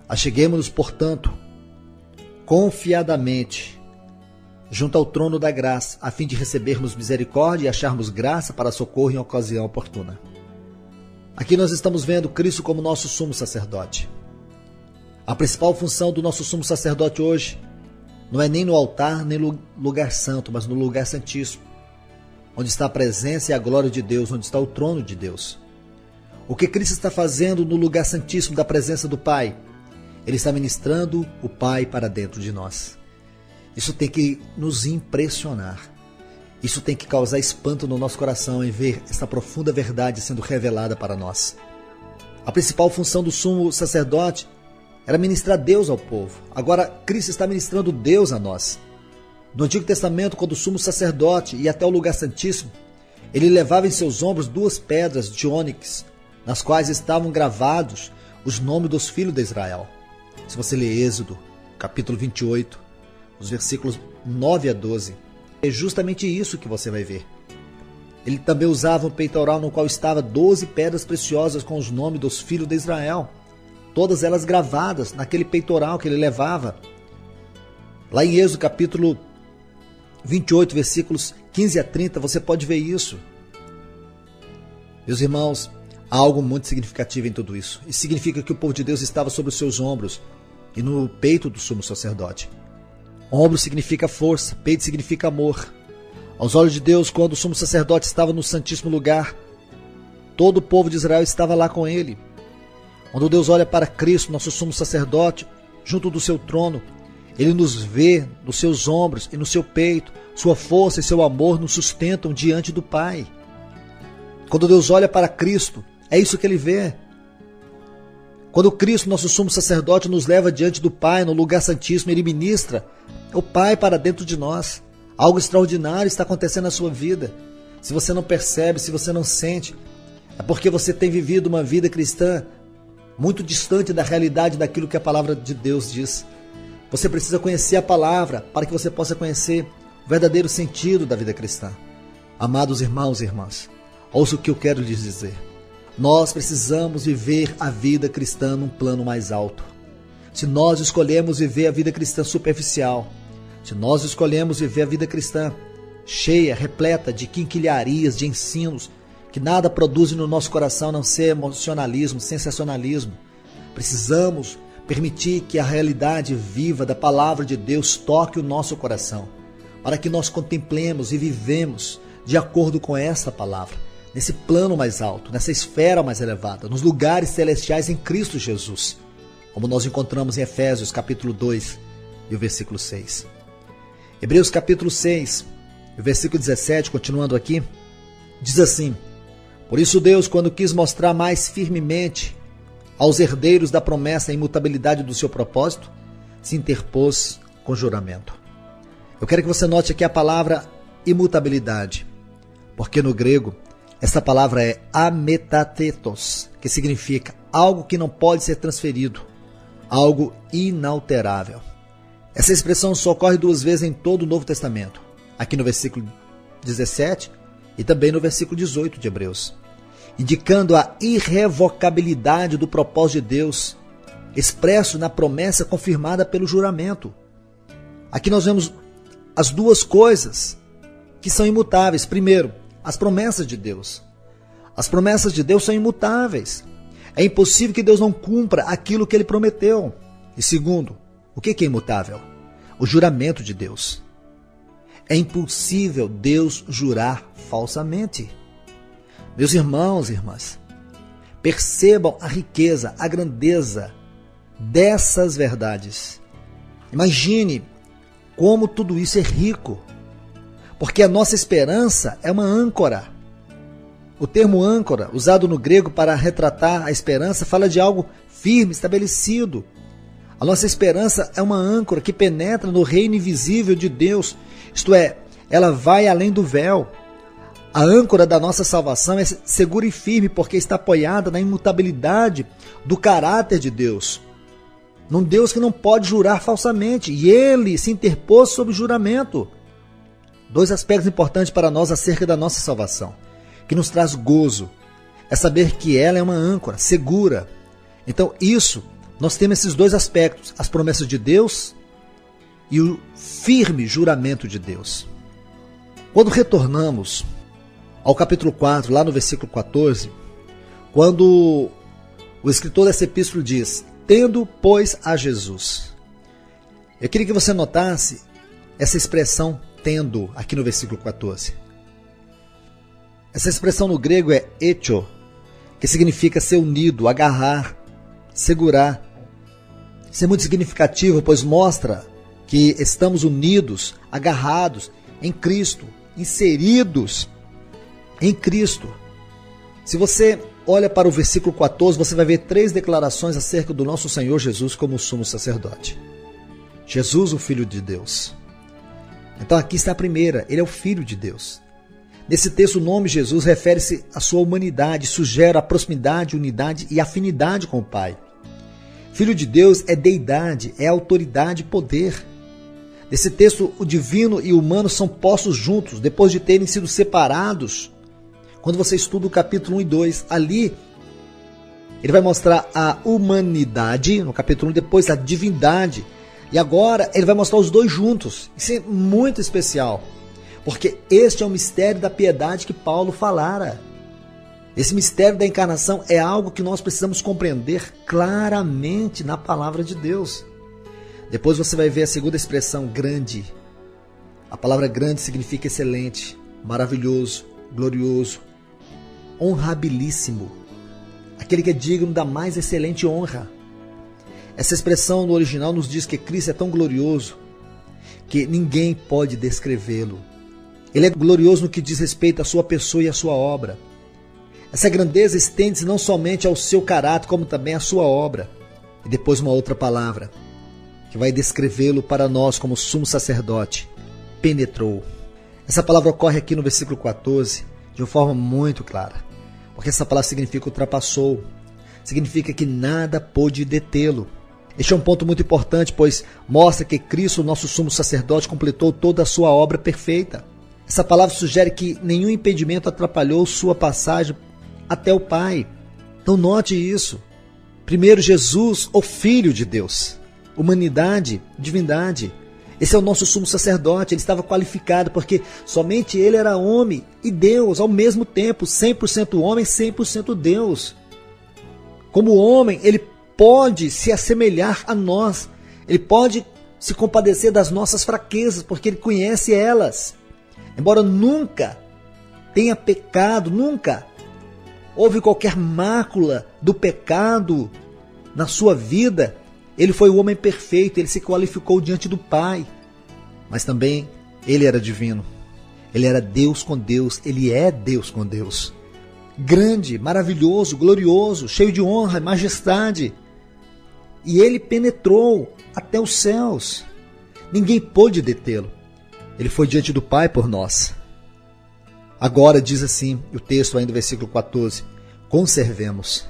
Acheguemo-nos, portanto, confiadamente junto ao trono da graça, a fim de recebermos misericórdia e acharmos graça para socorro em ocasião oportuna. Aqui nós estamos vendo Cristo como nosso sumo sacerdote. A principal função do nosso sumo sacerdote hoje não é nem no altar, nem no lugar santo, mas no lugar santíssimo, onde está a presença e a glória de Deus, onde está o trono de Deus. O que Cristo está fazendo no lugar santíssimo da presença do Pai? Ele está ministrando o Pai para dentro de nós. Isso tem que nos impressionar. Isso tem que causar espanto no nosso coração em ver essa profunda verdade sendo revelada para nós. A principal função do sumo sacerdote era ministrar Deus ao povo. Agora, Cristo está ministrando Deus a nós. No Antigo Testamento, quando o sumo sacerdote ia até o lugar santíssimo, ele levava em seus ombros 2 pedras de ônix, nas quais estavam gravados os nomes dos filhos de Israel. Se você ler Êxodo, capítulo 28, os versículos 9 a 12, é justamente isso que você vai ver. Ele também usava um peitoral no qual estava 12 pedras preciosas com os nomes dos filhos de Israel, todas elas gravadas naquele peitoral que ele levava. Lá em Êxodo capítulo 28, versículos 15 a 30, você pode ver isso. Meus irmãos, há algo muito significativo em tudo isso. Isso significa que o povo de Deus estava sobre os seus ombros e no peito do sumo sacerdote. Ombro significa força, peito significa amor. Aos olhos de Deus, quando o sumo sacerdote estava no Santíssimo Lugar, todo o povo de Israel estava lá com ele. Quando Deus olha para Cristo, nosso sumo sacerdote, junto do seu trono, ele nos vê nos seus ombros e no seu peito. Sua força e seu amor nos sustentam diante do Pai. Quando Deus olha para Cristo, é isso que ele vê. Quando Cristo, nosso sumo sacerdote, nos leva diante do Pai, no lugar santíssimo, ele ministra o Pai para dentro de nós. Algo extraordinário está acontecendo na sua vida. Se você não percebe, se você não sente, é porque você tem vivido uma vida cristã muito distante da realidade daquilo que a palavra de Deus diz. Você precisa conhecer a palavra para que você possa conhecer o verdadeiro sentido da vida cristã. Amados irmãos e irmãs, ouça o que eu quero lhes dizer. Nós precisamos viver a vida cristã num plano mais alto. Se nós escolhemos viver a vida cristã superficial, se nós escolhemos viver a vida cristã cheia, repleta de quinquilharias, de ensinos, que nada produzem no nosso coração a não ser emocionalismo, sensacionalismo, precisamos permitir que a realidade viva da palavra de Deus toque o nosso coração, para que nós contemplemos e vivemos de acordo com essa palavra, nesse plano mais alto, nessa esfera mais elevada, nos lugares celestiais em Cristo Jesus, como nós encontramos em Efésios capítulo 2 e o versículo 6. Hebreus capítulo 6, o versículo 17, continuando aqui, diz assim: por isso Deus, quando quis mostrar mais firmemente aos herdeiros da promessa a imutabilidade do seu propósito, se interpôs com juramento. Eu quero que você note aqui a palavra imutabilidade, porque no grego essa palavra é ametathetos, que significa algo que não pode ser transferido, algo inalterável. Essa expressão só ocorre 2 vezes em todo o Novo Testamento, aqui no versículo 17 e também no versículo 18 de Hebreus, indicando a irrevocabilidade do propósito de Deus, expresso na promessa confirmada pelo juramento. Aqui nós vemos as duas coisas que são imutáveis. Primeiro, as promessas de Deus. As promessas de Deus são imutáveis. É impossível que Deus não cumpra aquilo que Ele prometeu. E segundo, o que é imutável? O juramento de Deus. É impossível Deus jurar falsamente. Meus irmãos e irmãs, percebam a riqueza, a grandeza dessas verdades. Imagine como tudo isso é rico, porque a nossa esperança é uma âncora. O termo âncora, usado no grego para retratar a esperança, fala de algo firme, estabelecido. A nossa esperança é uma âncora que penetra no reino invisível de Deus, isto é, ela vai além do véu. A âncora da nossa salvação é segura e firme porque está apoiada na imutabilidade do caráter de Deus. Num Deus que não pode jurar falsamente, e Ele se interpôs sob juramento. 2 aspectos importantes para nós acerca da nossa salvação, que nos traz gozo, é saber que ela é uma âncora segura. Então nós temos esses 2 aspectos, as promessas de Deus e o firme juramento de Deus. Quando retornamos ao capítulo 4, lá no versículo 14, quando o escritor dessa epístola diz: tendo, pois, a Jesus. Eu queria que você notasse essa expressão tendo aqui no versículo 14. Essa expressão no grego é etio, que significa ser unido, agarrar, segurar. Isso é muito significativo, pois mostra que estamos unidos, agarrados em Cristo, inseridos em Cristo. Se você olha para o versículo 14, você vai ver 3 declarações acerca do nosso Senhor Jesus como sumo sacerdote. Jesus, o Filho de Deus. Então aqui está a primeira, Ele é o Filho de Deus. Nesse texto, o nome Jesus refere-se à sua humanidade, sugere a proximidade, unidade e afinidade com o Pai. Filho de Deus é deidade, é autoridade e poder. Nesse texto, o divino e o humano são postos juntos, depois de terem sido separados. Quando você estuda o capítulo 1 e 2, ali ele vai mostrar a humanidade, no capítulo 1, depois a divindade. E agora ele vai mostrar os dois juntos. Isso é muito especial, porque este é o mistério da piedade que Paulo falara. Esse mistério da encarnação é algo que nós precisamos compreender claramente na palavra de Deus. Depois você vai ver a segunda expressão, grande. A palavra grande significa excelente, maravilhoso, glorioso, honrabilíssimo. Aquele que é digno da mais excelente honra. Essa expressão no original nos diz que Cristo é tão glorioso que ninguém pode descrevê-lo. Ele é glorioso no que diz respeito à sua pessoa e à sua obra. Essa grandeza estende-se não somente ao seu caráter, como também à sua obra. E depois uma outra palavra, que vai descrevê-lo para nós como sumo sacerdote, penetrou. Essa palavra ocorre aqui no versículo 14 de uma forma muito clara, porque essa palavra significa ultrapassou, significa que nada pôde detê-lo. Este é um ponto muito importante, pois mostra que Cristo, nosso sumo sacerdote, completou toda a sua obra perfeita. Essa palavra sugere que nenhum impedimento atrapalhou sua passagem até o Pai. Então note isso. Primeiro, Jesus, o Filho de Deus. Humanidade, divindade. Esse é o nosso sumo sacerdote. Ele estava qualificado porque somente ele era homem e Deus ao mesmo tempo, 100% homem, 100% Deus. Como homem, ele pode se assemelhar a nós. Ele pode se compadecer das nossas fraquezas, porque ele conhece elas. Embora nunca tenha pecado, nunca houve qualquer mácula do pecado na sua vida, ele foi o homem perfeito, ele se qualificou diante do Pai. Mas também ele era divino. Ele era Deus com Deus, ele é Deus com Deus. Grande, maravilhoso, glorioso, cheio de honra e majestade. E ele penetrou até os céus. Ninguém pôde detê-lo. Ele foi diante do Pai por nós. Agora diz assim o texto ainda do versículo 14, conservemos.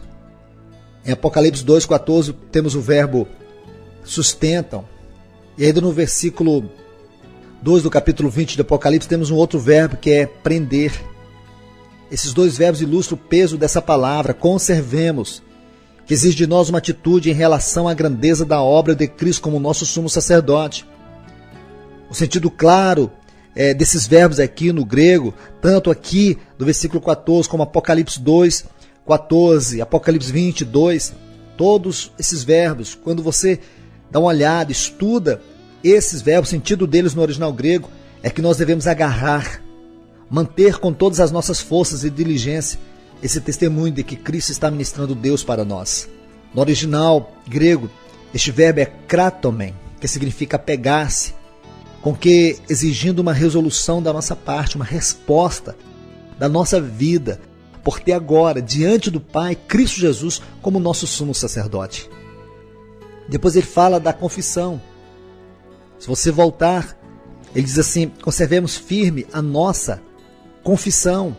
Em Apocalipse 2,14 temos o verbo sustentam. E ainda no versículo 2 do capítulo 20 de Apocalipse temos um outro verbo que é prender. Esses dois verbos ilustram o peso dessa palavra, conservemos, que exige de nós uma atitude em relação à grandeza da obra de Cristo como nosso sumo sacerdote. O sentido claro desses verbos aqui no grego, tanto aqui do versículo 14 como Apocalipse 2, 14, Apocalipse 22, todos esses verbos, quando você dá uma olhada, estuda esses verbos, o sentido deles no original grego é que nós devemos agarrar, manter com todas as nossas forças e diligência esse testemunho de que Cristo está ministrando Deus para nós. No original grego, este verbo é kratomen, que significa apegar-se, com que exigindo uma resolução da nossa parte, uma resposta da nossa vida, por ter agora, diante do Pai, Cristo Jesus como nosso sumo sacerdote. Depois ele fala da confissão. Se você voltar, ele diz assim, conservemos firme a nossa confissão.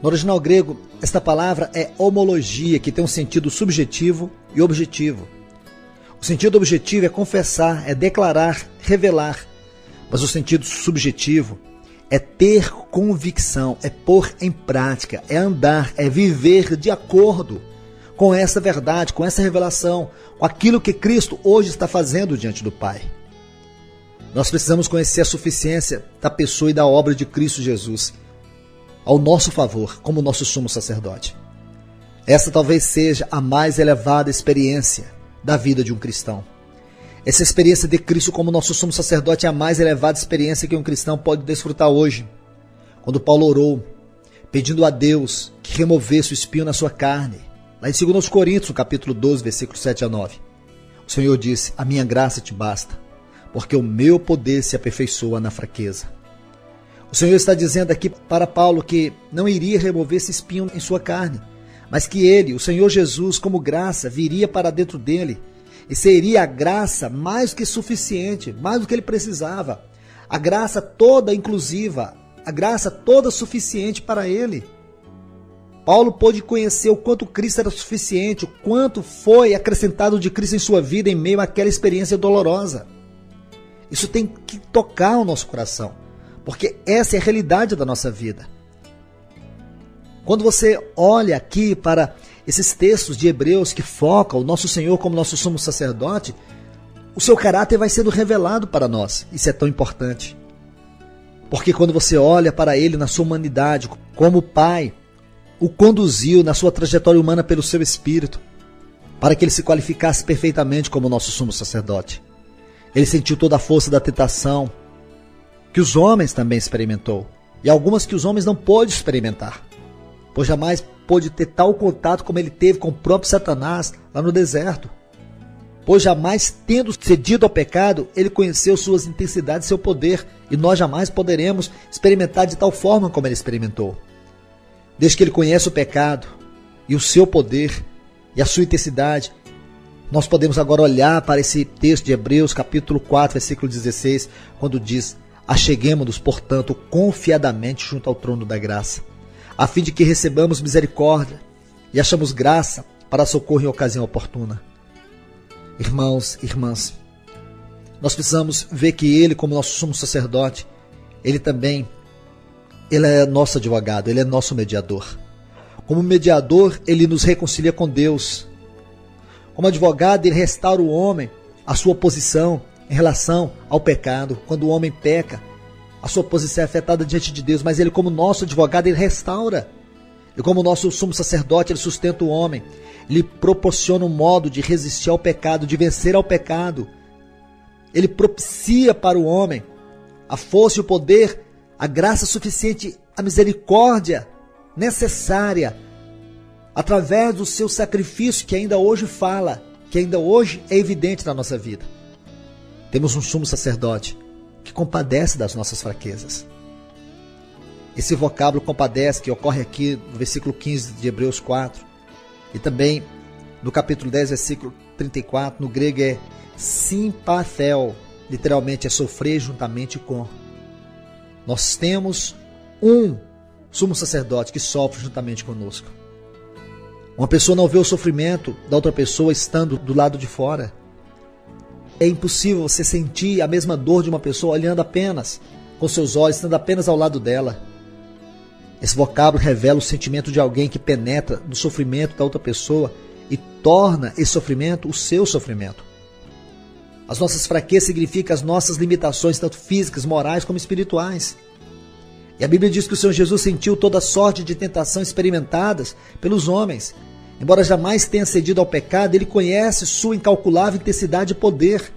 No original grego, esta palavra é homologia, que tem um sentido subjetivo e objetivo. O sentido objetivo é confessar, é declarar, revelar. Mas o sentido subjetivo é ter convicção, é pôr em prática, é andar, é viver de acordo com essa verdade, com essa revelação, com aquilo que Cristo hoje está fazendo diante do Pai. Nós precisamos conhecer a suficiência da pessoa e da obra de Cristo Jesus ao nosso favor, como nosso sumo sacerdote. Essa talvez seja a mais elevada experiência da vida de um cristão. Essa experiência de Cristo como nosso sumo sacerdote é a mais elevada experiência que um cristão pode desfrutar hoje. Quando Paulo orou, pedindo a Deus que removesse o espinho na sua carne, lá em 2 Coríntios, no capítulo 12, versículos 7 a 9, o Senhor disse, a minha graça te basta, porque o meu poder se aperfeiçoa na fraqueza. O Senhor está dizendo aqui para Paulo que não iria remover esse espinho em sua carne, mas que ele, o Senhor Jesus, como graça, viria para dentro dele, e seria a graça mais do que suficiente, mais do que ele precisava. A graça toda inclusiva, a graça toda suficiente para ele. Paulo pôde conhecer o quanto Cristo era suficiente, o quanto foi acrescentado de Cristo em sua vida em meio àquela experiência dolorosa. Isso tem que tocar o nosso coração, porque essa é a realidade da nossa vida. Quando você olha aqui para esses textos de Hebreus que focam o nosso Senhor como nosso sumo sacerdote, o seu caráter vai sendo revelado para nós. Isso é tão importante. Porque quando você olha para Ele na sua humanidade, como o Pai o conduziu na sua trajetória humana pelo seu Espírito, para que Ele se qualificasse perfeitamente como nosso sumo sacerdote. Ele sentiu toda a força da tentação, que os homens também experimentou, e algumas que os homens não pôde experimentar, pois jamais pôde ter tal contato como ele teve com o próprio Satanás lá no deserto. Pois jamais, tendo cedido ao pecado, ele conheceu suas intensidades e seu poder, e nós jamais poderemos experimentar de tal forma como ele experimentou. Desde que ele conhece o pecado e o seu poder e a sua intensidade, nós podemos agora olhar para esse texto de Hebreus, capítulo 4, versículo 16, quando diz: acheguemo-nos, portanto, confiadamente junto ao trono da graça, a fim de que recebamos misericórdia e achamos graça para socorro em ocasião oportuna. Irmãos, irmãs, nós precisamos ver que Ele, como nosso sumo sacerdote, Ele é nosso advogado, Ele é nosso mediador. Como mediador, Ele nos reconcilia com Deus. Como advogado, Ele restaura o homem, a sua posição em relação ao pecado. Quando o homem peca, a sua posição é afetada diante de Deus, mas Ele, como nosso advogado, Ele restaura. E como nosso sumo sacerdote, Ele sustenta o homem. Ele proporciona um modo de resistir ao pecado, de vencer ao pecado. Ele propicia para o homem a força e o poder, a graça suficiente, a misericórdia necessária, através do seu sacrifício que ainda hoje fala, que ainda hoje é evidente na nossa vida. Temos um sumo sacerdote que compadece das nossas fraquezas. Esse vocábulo compadece, que ocorre aqui no versículo 15 de Hebreus 4, e também no capítulo 10, versículo 34, no grego é simpathel, literalmente é sofrer juntamente com. Nós temos um sumo sacerdote que sofre juntamente conosco. Uma pessoa não vê o sofrimento da outra pessoa estando do lado de fora. É impossível você sentir a mesma dor de uma pessoa olhando apenas com seus olhos, estando apenas ao lado dela. Esse vocábulo revela o sentimento de alguém que penetra no sofrimento da outra pessoa e torna esse sofrimento o seu sofrimento. As nossas fraquezas significam as nossas limitações, tanto físicas, morais como espirituais. E a Bíblia diz que o Senhor Jesus sentiu toda sorte de tentação experimentadas pelos homens. Embora jamais tenha cedido ao pecado, Ele conhece sua incalculável intensidade e poder.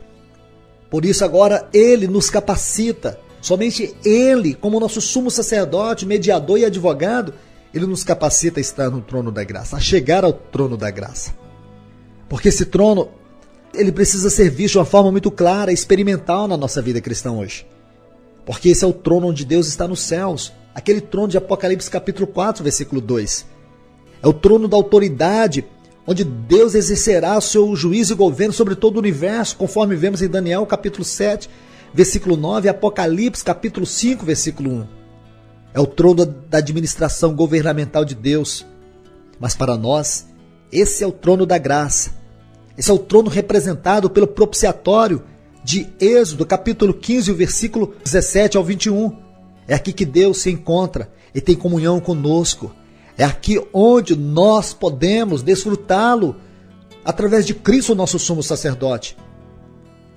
Por isso agora Ele nos capacita. Somente Ele, como nosso sumo sacerdote, mediador e advogado, Ele nos capacita a estar no trono da graça, a chegar ao trono da graça. Porque esse trono, ele precisa ser visto de uma forma muito clara e experimental na nossa vida cristã hoje. Porque esse é o trono onde Deus está nos céus. Aquele trono de Apocalipse capítulo 4, versículo 2. É o trono da autoridade, onde Deus exercerá o seu juízo e governo sobre todo o universo, conforme vemos em Daniel capítulo 7, versículo 9, e Apocalipse capítulo 5, versículo 1. É o trono da administração governamental de Deus. Mas para nós, esse é o trono da graça. Esse é o trono representado pelo propiciatório de Êxodo, capítulo 15, o versículo 17 ao 21. É aqui que Deus se encontra e tem comunhão conosco. É aqui onde nós podemos desfrutá-lo através de Cristo, nosso sumo sacerdote.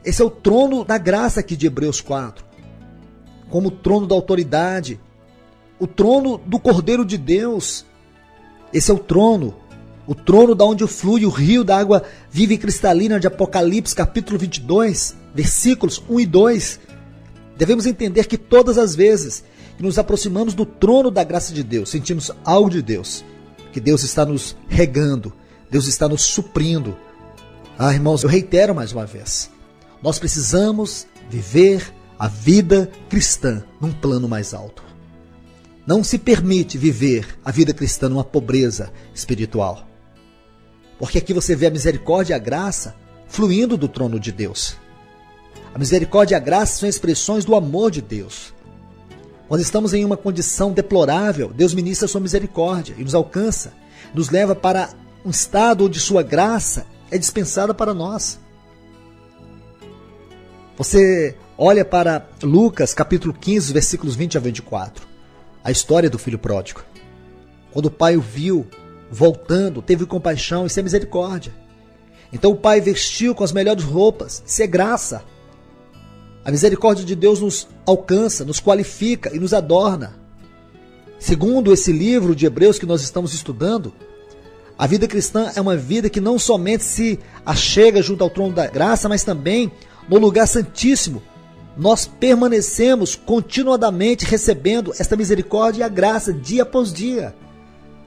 Esse é o trono da graça aqui de Hebreus 4. Como o trono da autoridade, o trono do Cordeiro de Deus. Esse é o trono da onde flui o rio da água viva e cristalina de Apocalipse, capítulo 22, versículos 1 e 2. Devemos entender que todas as vezes que nos aproximamos do trono da graça de Deus, sentimos algo de Deus, que Deus está nos regando, Deus está nos suprindo. Irmãos, eu reitero mais uma vez, nós precisamos viver a vida cristã num plano mais alto. Não se permite viver a vida cristã numa pobreza espiritual. Porque aqui você vê a misericórdia e a graça fluindo do trono de Deus. A misericórdia e a graça são expressões do amor de Deus. Quando estamos em uma condição deplorável, Deus ministra sua misericórdia e nos alcança, nos leva para um estado onde sua graça é dispensada para nós. Você olha para Lucas capítulo 15, versículos 20 a 24, a história do filho pródigo. Quando o pai o viu voltando, teve compaixão, isso é misericórdia. Então o pai vestiu com as melhores roupas, isso é graça. A misericórdia de Deus nos alcança, nos qualifica e nos adorna. Segundo esse livro de Hebreus que nós estamos estudando, a vida cristã é uma vida que não somente se achega junto ao trono da graça, mas também no lugar santíssimo. Nós permanecemos continuadamente recebendo esta misericórdia e a graça dia após dia.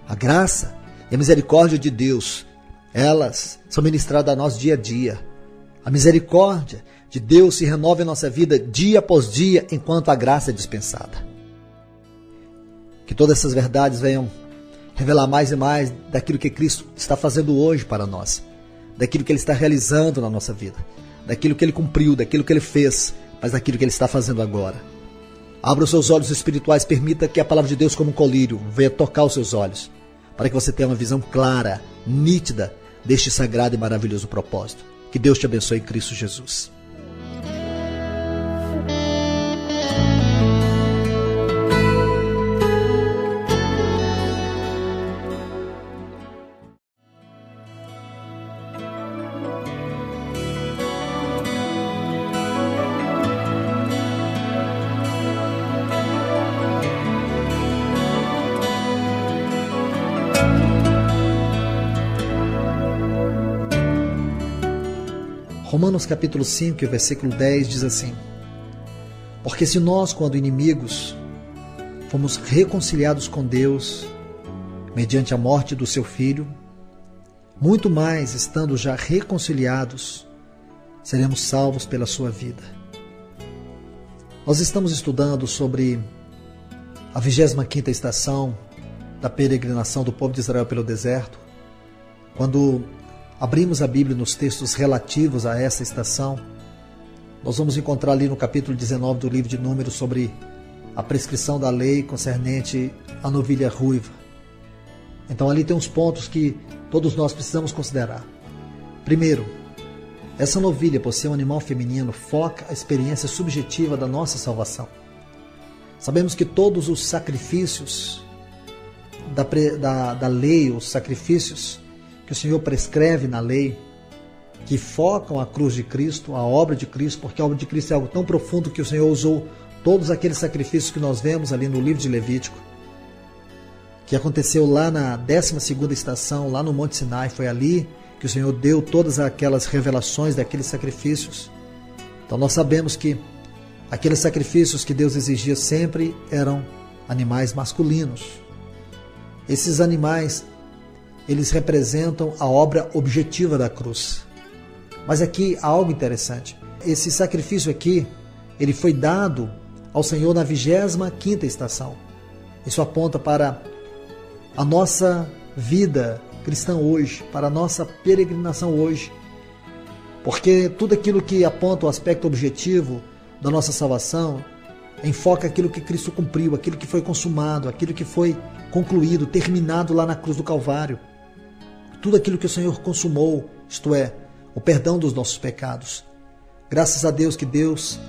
A graça e a misericórdia de Deus, elas são ministradas a nós dia a dia. A misericórdia de Deus se renova em nossa vida dia após dia, enquanto a graça é dispensada. Que todas essas verdades venham revelar mais e mais daquilo que Cristo está fazendo hoje para nós, daquilo que Ele está realizando na nossa vida, daquilo que Ele cumpriu, daquilo que Ele fez, mas daquilo que Ele está fazendo agora. Abra os seus olhos espirituais, permita que a palavra de Deus, como um colírio, venha tocar os seus olhos, para que você tenha uma visão clara, nítida, deste sagrado e maravilhoso propósito. Que Deus te abençoe em Cristo Jesus. Romanos capítulo 5, versículo 10 diz assim: porque se nós, quando inimigos, fomos reconciliados com Deus mediante a morte do seu Filho, muito mais, estando já reconciliados, seremos salvos pela sua vida. Nós estamos estudando sobre a 25ª estação da peregrinação do povo de Israel pelo deserto. Quando abrimos a Bíblia nos textos relativos a essa estação, nós vamos encontrar ali no capítulo 19 do livro de Números sobre a prescrição da lei concernente à novilha ruiva. Então ali tem uns pontos que todos nós precisamos considerar. Primeiro, essa novilha, por ser um animal feminino, foca a experiência subjetiva da nossa salvação. Sabemos que todos os sacrifícios da lei, os sacrifícios que o Senhor prescreve na lei, que focam a cruz de Cristo, a obra de Cristo, porque a obra de Cristo é algo tão profundo que o Senhor usou todos aqueles sacrifícios que nós vemos ali no livro de Levítico, que aconteceu lá na 12ª estação, lá no Monte Sinai. Foi ali que o Senhor deu todas aquelas revelações daqueles sacrifícios. Então nós sabemos que aqueles sacrifícios que Deus exigia sempre eram animais masculinos. Esses animais, eles representam a obra objetiva da cruz. Mas aqui há algo interessante. Esse sacrifício aqui, ele foi dado ao Senhor na 25ª estação. Isso aponta para a nossa vida cristã hoje, para a nossa peregrinação hoje. Porque tudo aquilo que aponta o aspecto objetivo da nossa salvação enfoca aquilo que Cristo cumpriu, aquilo que foi consumado, aquilo que foi concluído, terminado lá na cruz do Calvário. Tudo aquilo que o Senhor consumou, isto é, o perdão dos nossos pecados. Graças a Deus que Deus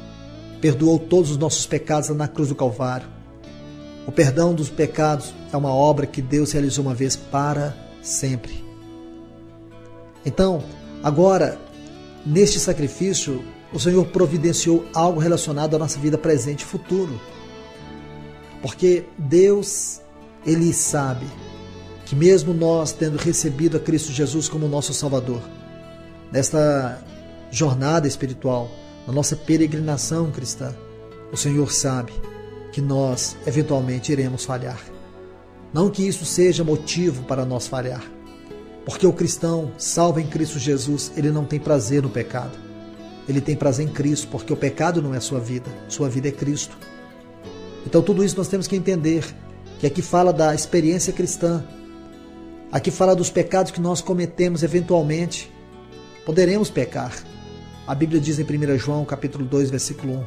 perdoou todos os nossos pecados na cruz do Calvário. O perdão dos pecados é uma obra que Deus realizou uma vez para sempre. Então, agora, neste sacrifício, o Senhor providenciou algo relacionado à nossa vida presente e futuro. Porque Deus, Ele sabe que mesmo nós tendo recebido a Cristo Jesus como nosso Salvador, nesta jornada espiritual, na nossa peregrinação cristã, o Senhor sabe que nós eventualmente iremos falhar. Não que isso seja motivo para nós falhar, porque o cristão salvo em Cristo Jesus, ele não tem prazer no pecado. Ele tem prazer em Cristo, porque o pecado não é sua vida é Cristo. Então tudo isso nós temos que entender, que aqui fala da experiência cristã, aqui fala dos pecados que nós cometemos eventualmente. Poderemos pecar. A Bíblia diz em 1 João capítulo 2, versículo 1,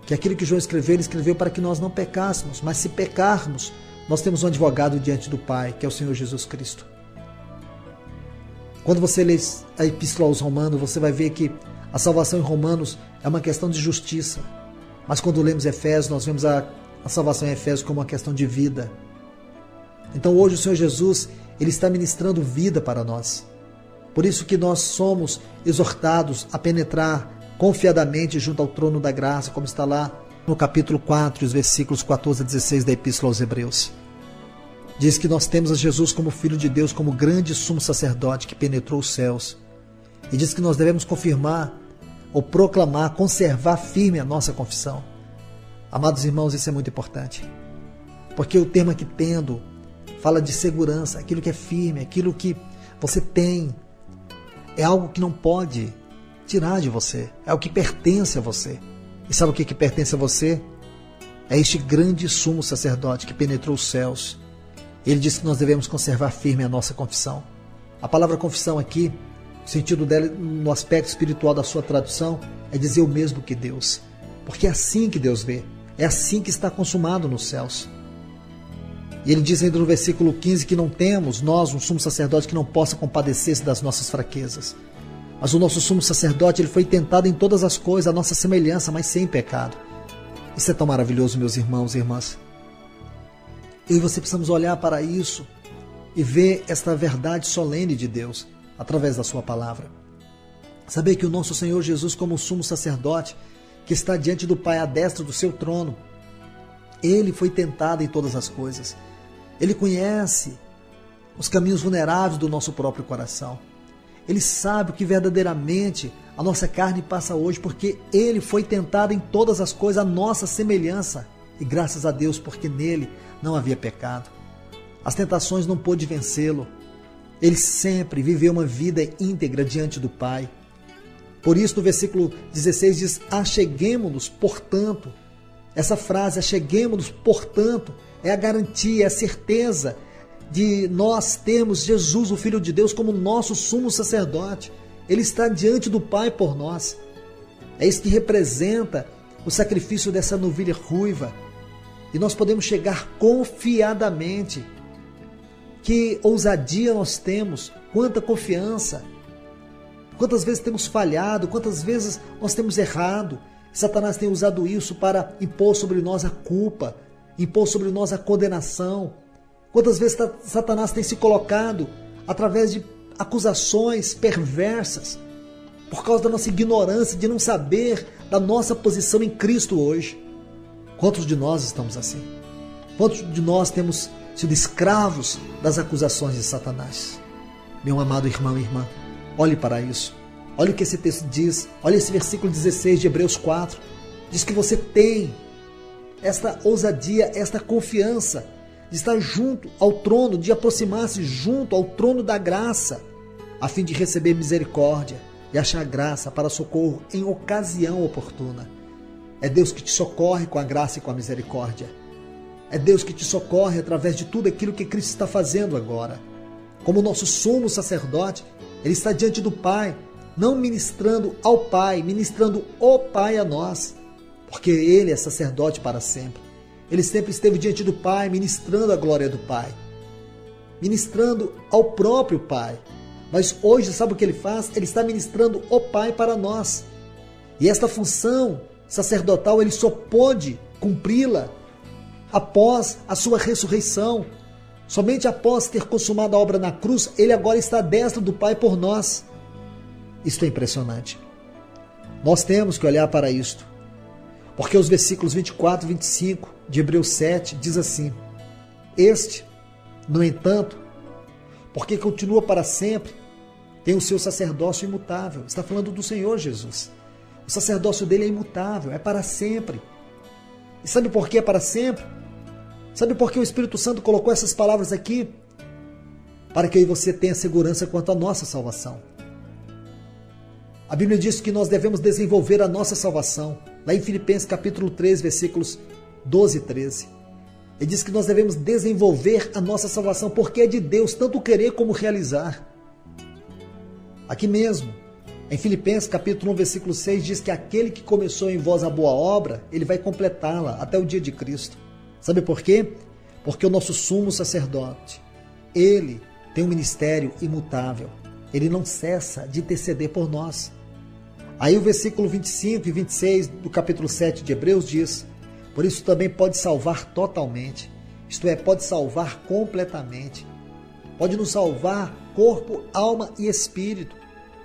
que aquilo que João escreveu, ele escreveu para que nós não pecássemos, mas se pecarmos, nós temos um advogado diante do Pai, que é o Senhor Jesus Cristo. Quando você lê a Epístola aos Romanos, você vai ver que a salvação em Romanos é uma questão de justiça. Mas quando lemos Efésios, nós vemos a salvação em Efésios como uma questão de vida. Então hoje o Senhor Jesus, ele está ministrando vida para nós. Por isso que nós somos exortados a penetrar confiadamente junto ao trono da graça, como está lá no capítulo 4, os versículos 14 a 16 da Epístola aos Hebreus. Diz que nós temos a Jesus como Filho de Deus, como grande sumo sacerdote que penetrou os céus. E diz que nós devemos confirmar ou proclamar, conservar firme a nossa confissão. Amados irmãos, isso é muito importante. Porque o termo aqui tendo fala de segurança, aquilo que é firme, aquilo que você tem. É algo que não pode tirar de você, é o que pertence a você. E sabe o que pertence a você? É este grande sumo sacerdote que penetrou os céus. Ele disse que nós devemos conservar firme a nossa confissão. A palavra confissão aqui, o sentido dela no aspecto espiritual da sua tradução, é dizer o mesmo que Deus. Porque é assim que Deus vê, é assim que está consumado nos céus. E ele diz ainda no versículo 15 que não temos, nós, um sumo sacerdote que não possa compadecer-se das nossas fraquezas. Mas o nosso sumo sacerdote, ele foi tentado em todas as coisas, a nossa semelhança, mas sem pecado. Isso é tão maravilhoso, meus irmãos e irmãs. Eu e você precisamos olhar para isso e ver esta verdade solene de Deus através da sua palavra. Saber que o nosso Senhor Jesus, como sumo sacerdote, que está diante do Pai à destra do seu trono, ele foi tentado em todas as coisas. Ele conhece os caminhos vulneráveis do nosso próprio coração. Ele sabe o que verdadeiramente a nossa carne passa hoje, porque ele foi tentado em todas as coisas, a nossa semelhança. E graças a Deus, porque nele não havia pecado. As tentações não pôde vencê-lo. Ele sempre viveu uma vida íntegra diante do Pai. Por isso, no versículo 16 diz: acheguemo-nos, portanto. Essa frase, acheguemo-nos, portanto, é a garantia, é a certeza de nós termos Jesus, o Filho de Deus, como nosso sumo sacerdote. Ele está diante do Pai por nós. É isso que representa o sacrifício dessa novilha ruiva. E nós podemos chegar confiadamente. Que ousadia nós temos, quanta confiança. Quantas vezes temos falhado, quantas vezes nós temos errado. Satanás tem usado isso para impor sobre nós a culpa, impor sobre nós a condenação. Quantas vezes Satanás tem se colocado através de acusações perversas, por causa da nossa ignorância, de não saber da nossa posição em Cristo hoje. Quantos de nós estamos assim? Quantos de nós temos sido escravos das acusações de Satanás? Meu amado irmão e irmã, olhe para isso. Olha o que esse texto diz. Olha esse versículo 16 de Hebreus 4. Diz que você tem esta ousadia, esta confiança de estar junto ao trono, de aproximar-se junto ao trono da graça, a fim de receber misericórdia e achar graça para socorro em ocasião oportuna. É Deus que te socorre com a graça e com a misericórdia. É Deus que te socorre através de tudo aquilo que Cristo está fazendo agora. Como nosso sumo sacerdote, Ele está diante do Pai, não ministrando ao Pai, ministrando o Pai a nós, porque Ele é sacerdote para sempre. Ele sempre esteve diante do Pai, ministrando a glória do Pai, ministrando ao próprio Pai. Mas hoje, sabe o que Ele faz? Ele está ministrando o Pai para nós. E esta função sacerdotal, Ele só pôde cumpri-la após a sua ressurreição. Somente após ter consumado a obra na cruz, Ele agora está à destra do Pai por nós. Isto é impressionante. Nós temos que olhar para isto, porque os versículos 24 e 25 de Hebreus 7 diz assim: este, no entanto, porque continua para sempre, tem o seu sacerdócio imutável. Está falando do Senhor Jesus. O sacerdócio dele é imutável, é para sempre. E sabe por que é para sempre? Sabe por que o Espírito Santo colocou essas palavras aqui? Para que aí você tenha segurança quanto à nossa salvação. A Bíblia diz que nós devemos desenvolver a nossa salvação. Lá em Filipenses capítulo 3, versículos 12 e 13. Ele diz que nós devemos desenvolver a nossa salvação, porque é de Deus tanto querer como realizar. Aqui mesmo, Em Filipenses capítulo 1, versículo 6 diz que aquele que começou em vós a boa obra, ele vai completá-la até o dia de Cristo. Sabe por quê? Porque o nosso sumo sacerdote, ele tem um ministério imutável. Ele não cessa de interceder por nós. Aí o versículo 25 e 26 do capítulo 7 de Hebreus diz: por isso também pode salvar totalmente, isto é, pode salvar completamente. Pode nos salvar corpo, alma e espírito.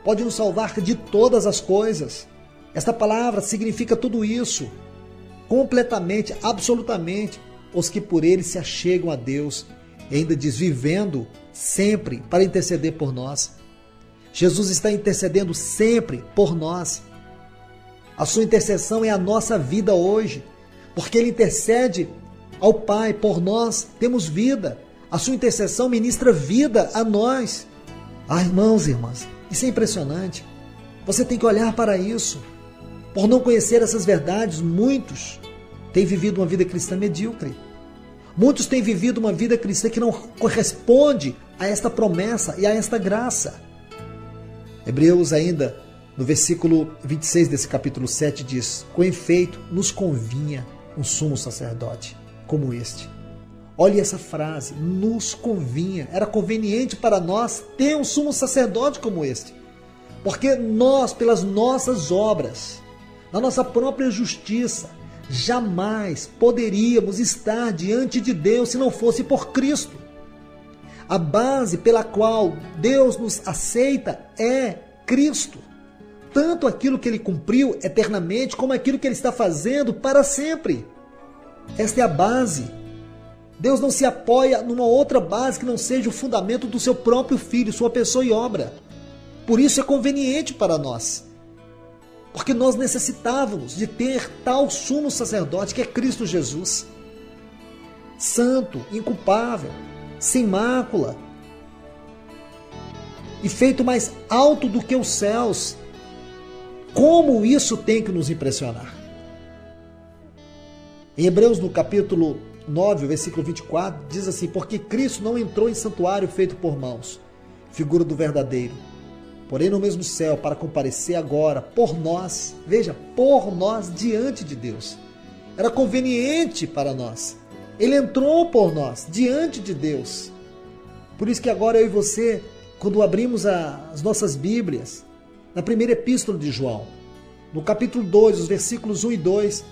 Pode nos salvar de todas as coisas. Esta palavra significa tudo isso. Completamente, absolutamente. Os que por ele se achegam a Deus, e ainda diz, vivendo sempre para interceder por nós. Jesus está intercedendo sempre por nós. A sua intercessão é a nossa vida hoje, porque ele intercede ao Pai por nós, temos vida. A sua intercessão ministra vida a nós. Ah, irmãos e irmãs, isso é impressionante. Você tem que olhar para isso. Por não conhecer essas verdades, muitos têm vivido uma vida cristã medíocre. Muitos têm vivido uma vida cristã que não corresponde a esta promessa e a esta graça. Hebreus ainda, no versículo 26 desse capítulo 7, diz: com efeito, nos convinha um sumo sacerdote como este. Olhe essa frase, nos convinha, era conveniente para nós ter um sumo sacerdote como este. Porque nós, pelas nossas obras, na nossa própria justiça, jamais poderíamos estar diante de Deus se não fosse por Cristo. A base pela qual Deus nos aceita é Cristo. Tanto aquilo que ele cumpriu eternamente, como aquilo que ele está fazendo para sempre. Esta é a base. Deus não se apoia numa outra base que não seja o fundamento do seu próprio Filho, sua pessoa e obra. Por isso é conveniente para nós. Porque nós necessitávamos de ter tal sumo sacerdote que é Cristo Jesus. Santo, inculpável, sem mácula. E feito mais alto do que os céus. Como isso tem que nos impressionar? Em Hebreus, no capítulo 9, versículo 24, diz assim: porque Cristo não entrou em santuário feito por mãos, figura do verdadeiro, porém no mesmo céu, para comparecer agora por nós, veja, por nós diante de Deus. Era conveniente para nós. Ele entrou por nós diante de Deus. Por isso que agora eu e você, quando abrimos as nossas Bíblias, na primeira epístola de João, no capítulo 2, os versículos 1 e 2,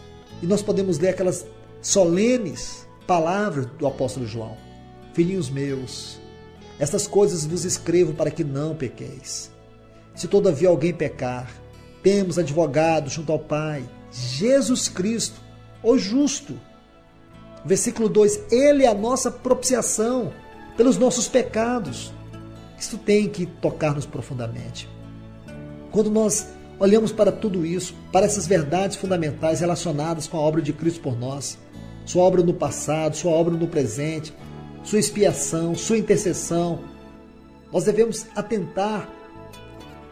e nós podemos ler aquelas solenes palavras do apóstolo João: filhinhos meus, estas coisas vos escrevo para que não pequeis. Se todavia alguém pecar, temos advogado junto ao Pai, Jesus Cristo, o justo. Versículo 2, ele é a nossa propiciação pelos nossos pecados. Isso tem que tocar-nos profundamente. Quando nós olhamos para tudo isso, para essas verdades fundamentais relacionadas com a obra de Cristo por nós, sua obra no passado, sua obra no presente, sua expiação, sua intercessão, nós devemos atentar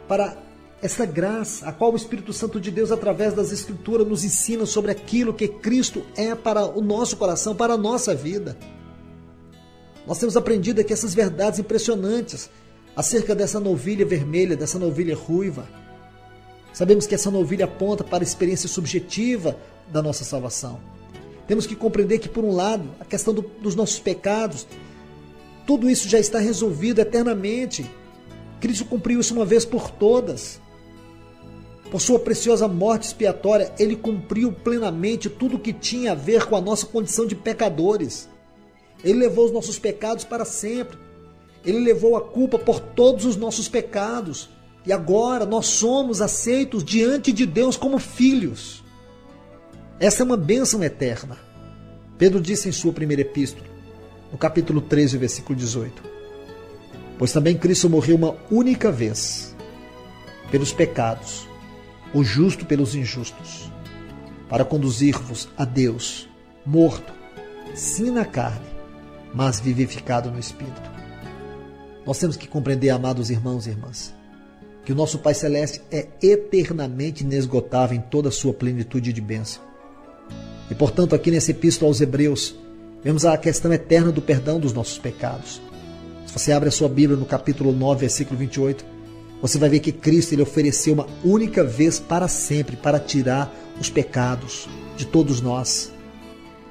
para essa graça, a qual o Espírito Santo de Deus, através das Escrituras, nos ensina sobre aquilo que Cristo é para o nosso coração, para a nossa vida. Nós temos aprendido aqui essas verdades impressionantes acerca dessa novilha vermelha, dessa novilha ruiva. Sabemos que essa novilha aponta para a experiência subjetiva da nossa salvação. Temos que compreender que, por um lado, a questão dos nossos pecados, tudo isso já está resolvido eternamente. Cristo cumpriu isso uma vez por todas. Por sua preciosa morte expiatória, ele cumpriu plenamente tudo o que tinha a ver com a nossa condição de pecadores. Ele levou os nossos pecados para sempre. Ele levou a culpa por todos os nossos pecados. E agora nós somos aceitos diante de Deus como filhos. Essa é uma bênção eterna. Pedro disse em sua primeira epístola, no capítulo 13, versículo 18: pois também Cristo morreu uma única vez pelos pecados, o justo pelos injustos, para conduzir-vos a Deus, morto, sim na carne, mas vivificado no Espírito. Nós temos que compreender, amados irmãos e irmãs, que o nosso Pai Celeste é eternamente inesgotável em toda a sua plenitude de bênção. E, portanto, aqui nessa epístola aos Hebreus, vemos a questão eterna do perdão dos nossos pecados. Se você abre a sua Bíblia no capítulo 9, versículo 28, você vai ver que Cristo ele ofereceu uma única vez para sempre, para tirar os pecados de todos nós.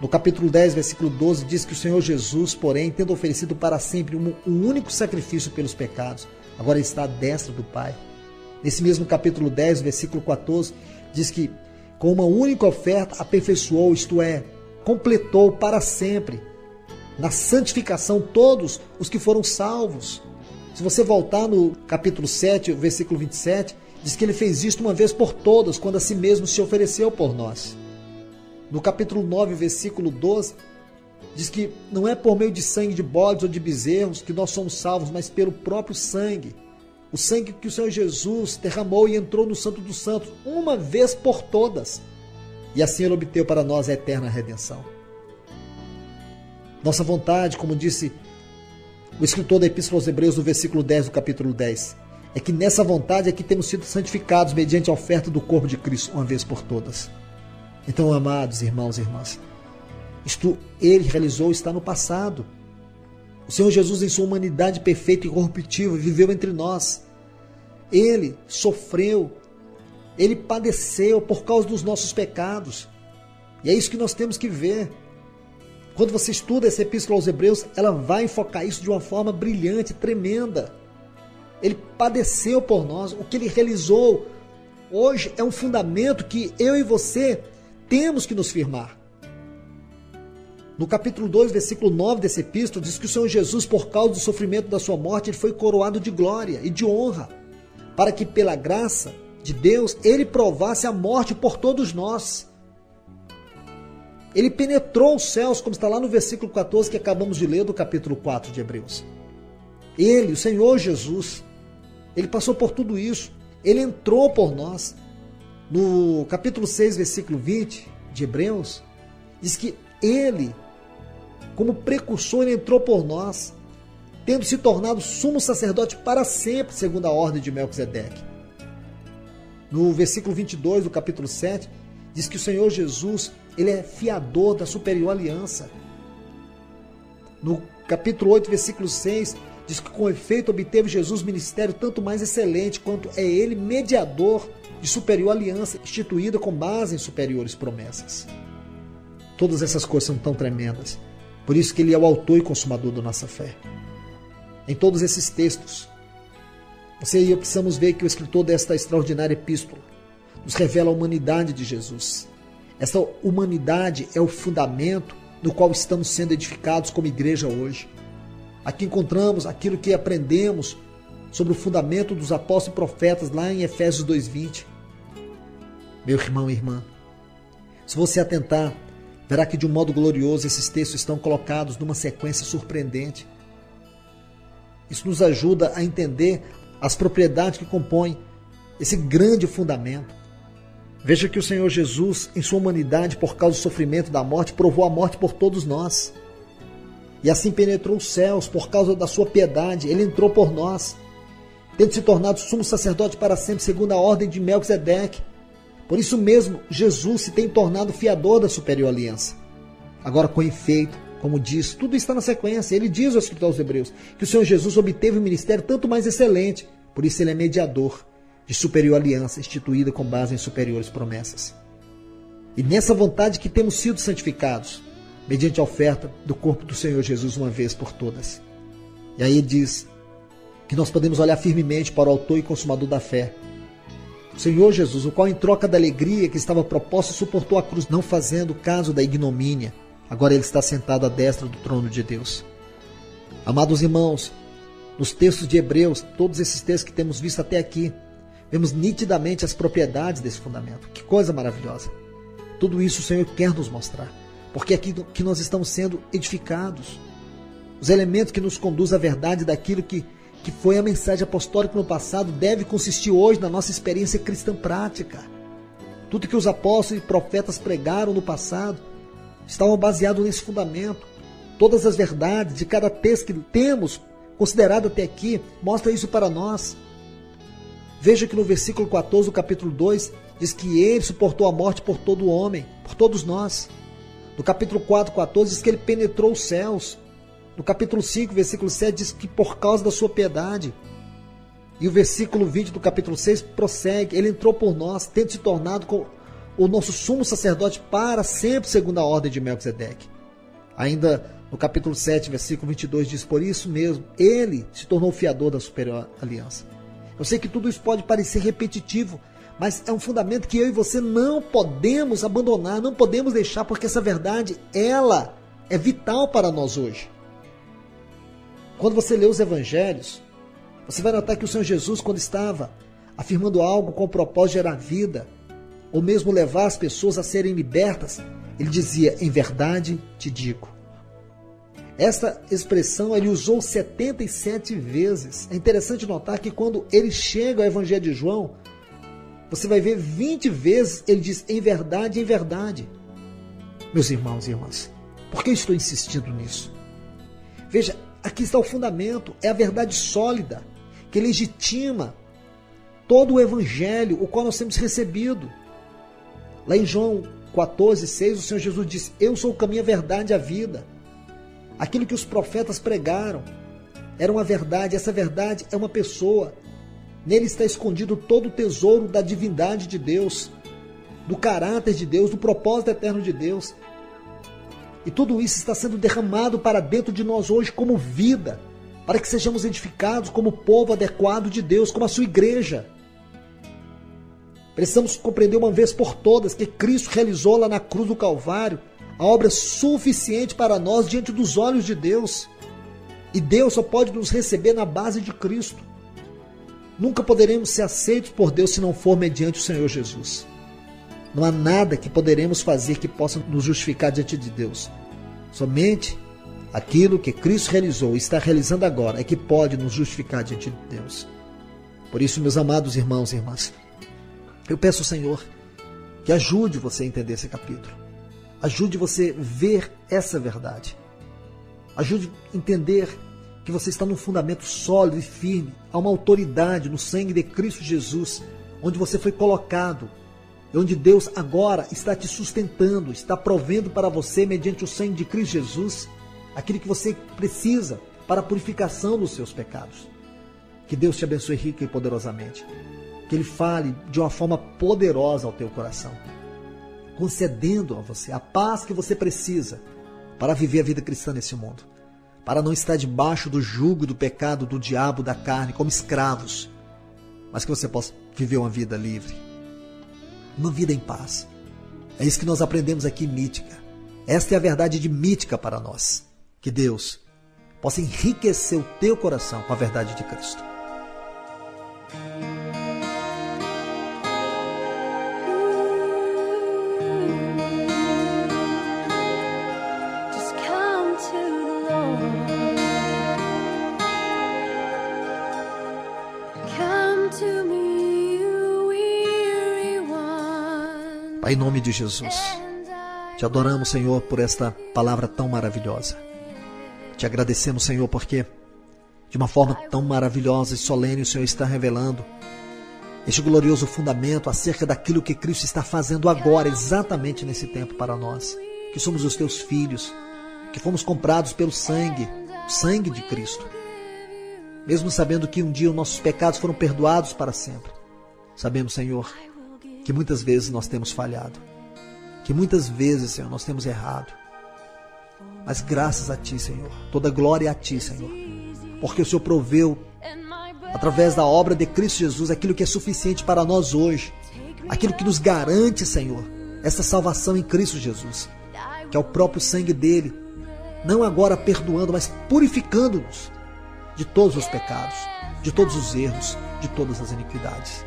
No capítulo 10, versículo 12, diz que o Senhor Jesus, porém, tendo oferecido para sempre um único sacrifício pelos pecados, agora está à destra do Pai. Nesse mesmo capítulo 10, versículo 14, diz que com uma única oferta aperfeiçoou, isto é, completou para sempre, na santificação, todos os que foram salvos. Se você voltar no capítulo 7, versículo 27, diz que ele fez isto uma vez por todas, quando a si mesmo se ofereceu por nós. No capítulo 9, versículo 12, diz que não é por meio de sangue de bodes ou de bezerros que nós somos salvos, mas pelo próprio sangue. O sangue que o Senhor Jesus derramou e entrou no Santo dos Santos uma vez por todas. E assim ele obteve para nós a eterna redenção. Nossa vontade, como disse o escritor da Epístola aos Hebreus, no versículo 10 do capítulo 10, é que nessa vontade é que temos sido santificados mediante a oferta do corpo de Cristo uma vez por todas. Então, amados irmãos e irmãs, isto ele realizou está no passado. O Senhor Jesus, em sua humanidade perfeita e incorruptível, viveu entre nós. Ele sofreu, ele padeceu por causa dos nossos pecados. E é isso que nós temos que ver. Quando você estuda essa Epístola aos Hebreus, ela vai enfocar isso de uma forma brilhante, tremenda. Ele padeceu por nós, o que ele realizou hoje é um fundamento que eu e você temos que nos firmar. No capítulo 2, versículo 9 dessa epístola, diz que o Senhor Jesus, por causa do sofrimento da sua morte, ele foi coroado de glória e de honra, para que pela graça de Deus, ele provasse a morte por todos nós. Ele penetrou os céus, como está lá no versículo 14 que acabamos de ler do capítulo 4 de Hebreus. Ele, o Senhor Jesus, ele passou por tudo isso, ele entrou por nós. No capítulo 6, versículo 20 de Hebreus, diz que ele, como precursor, ele entrou por nós, tendo se tornado sumo sacerdote para sempre, segundo a ordem de Melquisedeque. No versículo 22 do capítulo 7, diz que o Senhor Jesus, ele é fiador da superior aliança. No capítulo 8, versículo 6, diz que com efeito obteve Jesus ministério tanto mais excelente, quanto é ele mediador de superior aliança, instituída com base em superiores promessas. Todas essas coisas são tão tremendas. Por isso que ele é o autor e consumador da nossa fé. Em todos esses textos, você e eu precisamos ver que o escritor desta extraordinária epístola nos revela a humanidade de Jesus. Essa humanidade é o fundamento no qual estamos sendo edificados como igreja hoje. Aqui encontramos aquilo que aprendemos sobre o fundamento dos apóstolos e profetas lá em Efésios 2:20. Meu irmão e irmã, se você atentar, verá que de um modo glorioso esses textos estão colocados numa sequência surpreendente. Isso nos ajuda a entender as propriedades que compõem esse grande fundamento. Veja que o Senhor Jesus, em sua humanidade, por causa do sofrimento da morte, provou a morte por todos nós. E assim penetrou os céus por causa da sua piedade. Ele entrou por nós, tendo se tornado sumo sacerdote para sempre, segundo a ordem de Melquisedeque. Por isso mesmo, Jesus se tem tornado fiador da superior aliança. Agora, com efeito, como diz, tudo está na sequência. Ele diz ao escritor aos Hebreus que o Senhor Jesus obteve um ministério tanto mais excelente. Por isso ele é mediador de superior aliança, instituída com base em superiores promessas. E nessa vontade que temos sido santificados, mediante a oferta do corpo do Senhor Jesus uma vez por todas. E aí ele diz que nós podemos olhar firmemente para o autor e consumador da fé, o Senhor Jesus, o qual em troca da alegria que estava proposta suportou a cruz, não fazendo caso da ignomínia. Agora ele está sentado à destra do trono de Deus. Amados irmãos, nos textos de Hebreus, todos esses textos que temos visto até aqui, vemos nitidamente as propriedades desse fundamento. Que coisa maravilhosa! Tudo isso o Senhor quer nos mostrar, porque é aqui que nós estamos sendo edificados. Os elementos que nos conduzem à verdade daquilo que foi a mensagem apostólica no passado deve consistir hoje na nossa experiência cristã prática. Tudo que os apóstolos e profetas pregaram no passado estavam baseados nesse fundamento. Todas as verdades de cada texto que temos considerado até aqui mostra isso para nós. Veja que no versículo 14 do capítulo 2 diz que ele suportou a morte por todo homem, por todos nós. No capítulo 4:14 diz que ele penetrou os céus. No capítulo 5, versículo 7 diz que por causa da sua piedade. E o versículo 20 do capítulo 6 prossegue. Ele entrou por nós, tendo se tornado com o nosso sumo sacerdote para sempre, segundo a ordem de Melquisedeque. Ainda no capítulo 7, versículo 22, diz: por isso mesmo, ele se tornou fiador da superior aliança. Eu sei que tudo isso pode parecer repetitivo, mas é um fundamento que eu e você não podemos abandonar, não podemos deixar, porque essa verdade, ela é vital para nós hoje. Quando você lê os evangelhos, você vai notar que o Senhor Jesus, quando estava afirmando algo com o propósito de gerar vida, ou mesmo levar as pessoas a serem libertas, ele dizia: em verdade te digo. Essa expressão ele usou 77 vezes. É interessante notar que quando ele chega ao Evangelho de João, você vai ver 20 vezes ele diz: em verdade, em verdade. Meus irmãos e irmãs, por que eu estou insistindo nisso? Veja, aqui está o fundamento, é a verdade sólida, que legitima todo o Evangelho, o qual nós temos recebido. Lá em João 14:6, o Senhor Jesus diz: eu sou o caminho, a verdade e a vida. Aquilo que os profetas pregaram era uma verdade, essa verdade é uma pessoa. Nele está escondido todo o tesouro da divindade de Deus, do caráter de Deus, do propósito eterno de Deus. E tudo isso está sendo derramado para dentro de nós hoje como vida, para que sejamos edificados como povo adequado de Deus, como a sua igreja. Precisamos compreender uma vez por todas que Cristo realizou lá na cruz do Calvário a obra suficiente para nós diante dos olhos de Deus. E Deus só pode nos receber na base de Cristo. Nunca poderemos ser aceitos por Deus se não for mediante o Senhor Jesus. Não há nada que poderemos fazer que possa nos justificar diante de Deus. Somente aquilo que Cristo realizou e está realizando agora é que pode nos justificar diante de Deus. Por isso, meus amados irmãos e irmãs, eu peço ao Senhor que ajude você a entender esse capítulo. Ajude você a ver essa verdade. Ajude a entender que você está num fundamento sólido e firme. Há uma autoridade no sangue de Cristo Jesus, onde você foi colocado, e onde Deus agora está te sustentando, está provendo para você, mediante o sangue de Cristo Jesus, aquilo que você precisa para a purificação dos seus pecados. Que Deus te abençoe rica e poderosamente. Que Ele fale de uma forma poderosa ao teu coração, concedendo a você a paz que você precisa para viver a vida cristã nesse mundo, para não estar debaixo do jugo do pecado, do diabo, da carne, como escravos, mas que você possa viver uma vida livre, uma vida em paz. É isso que nós aprendemos aqui em Mítica. Esta é a verdade de Mítica para nós. Que Deus possa enriquecer o teu coração com a verdade de Cristo. Pai, em nome de Jesus, te adoramos, Senhor, por esta palavra tão maravilhosa. Te agradecemos, Senhor, porque de uma forma tão maravilhosa e solene o Senhor está revelando este glorioso fundamento acerca daquilo que Cristo está fazendo agora, exatamente nesse tempo para nós, que somos os teus filhos, que fomos comprados pelo sangue, o sangue de Cristo. Mesmo sabendo que um dia os nossos pecados foram perdoados para sempre, sabemos, Senhor, que muitas vezes nós temos falhado, que muitas vezes, Senhor, nós temos errado. Mas graças a Ti, Senhor, toda glória a Ti, Senhor, porque o Senhor proveu, através da obra de Cristo Jesus, aquilo que é suficiente para nós hoje, aquilo que nos garante, Senhor, essa salvação em Cristo Jesus, que é o próprio sangue dele, não agora perdoando, mas purificando-nos de todos os pecados, de todos os erros, de todas as iniquidades.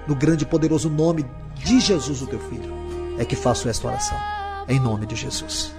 No grande e poderoso nome de Jesus, o teu Filho, é que faço esta oração, em nome de Jesus.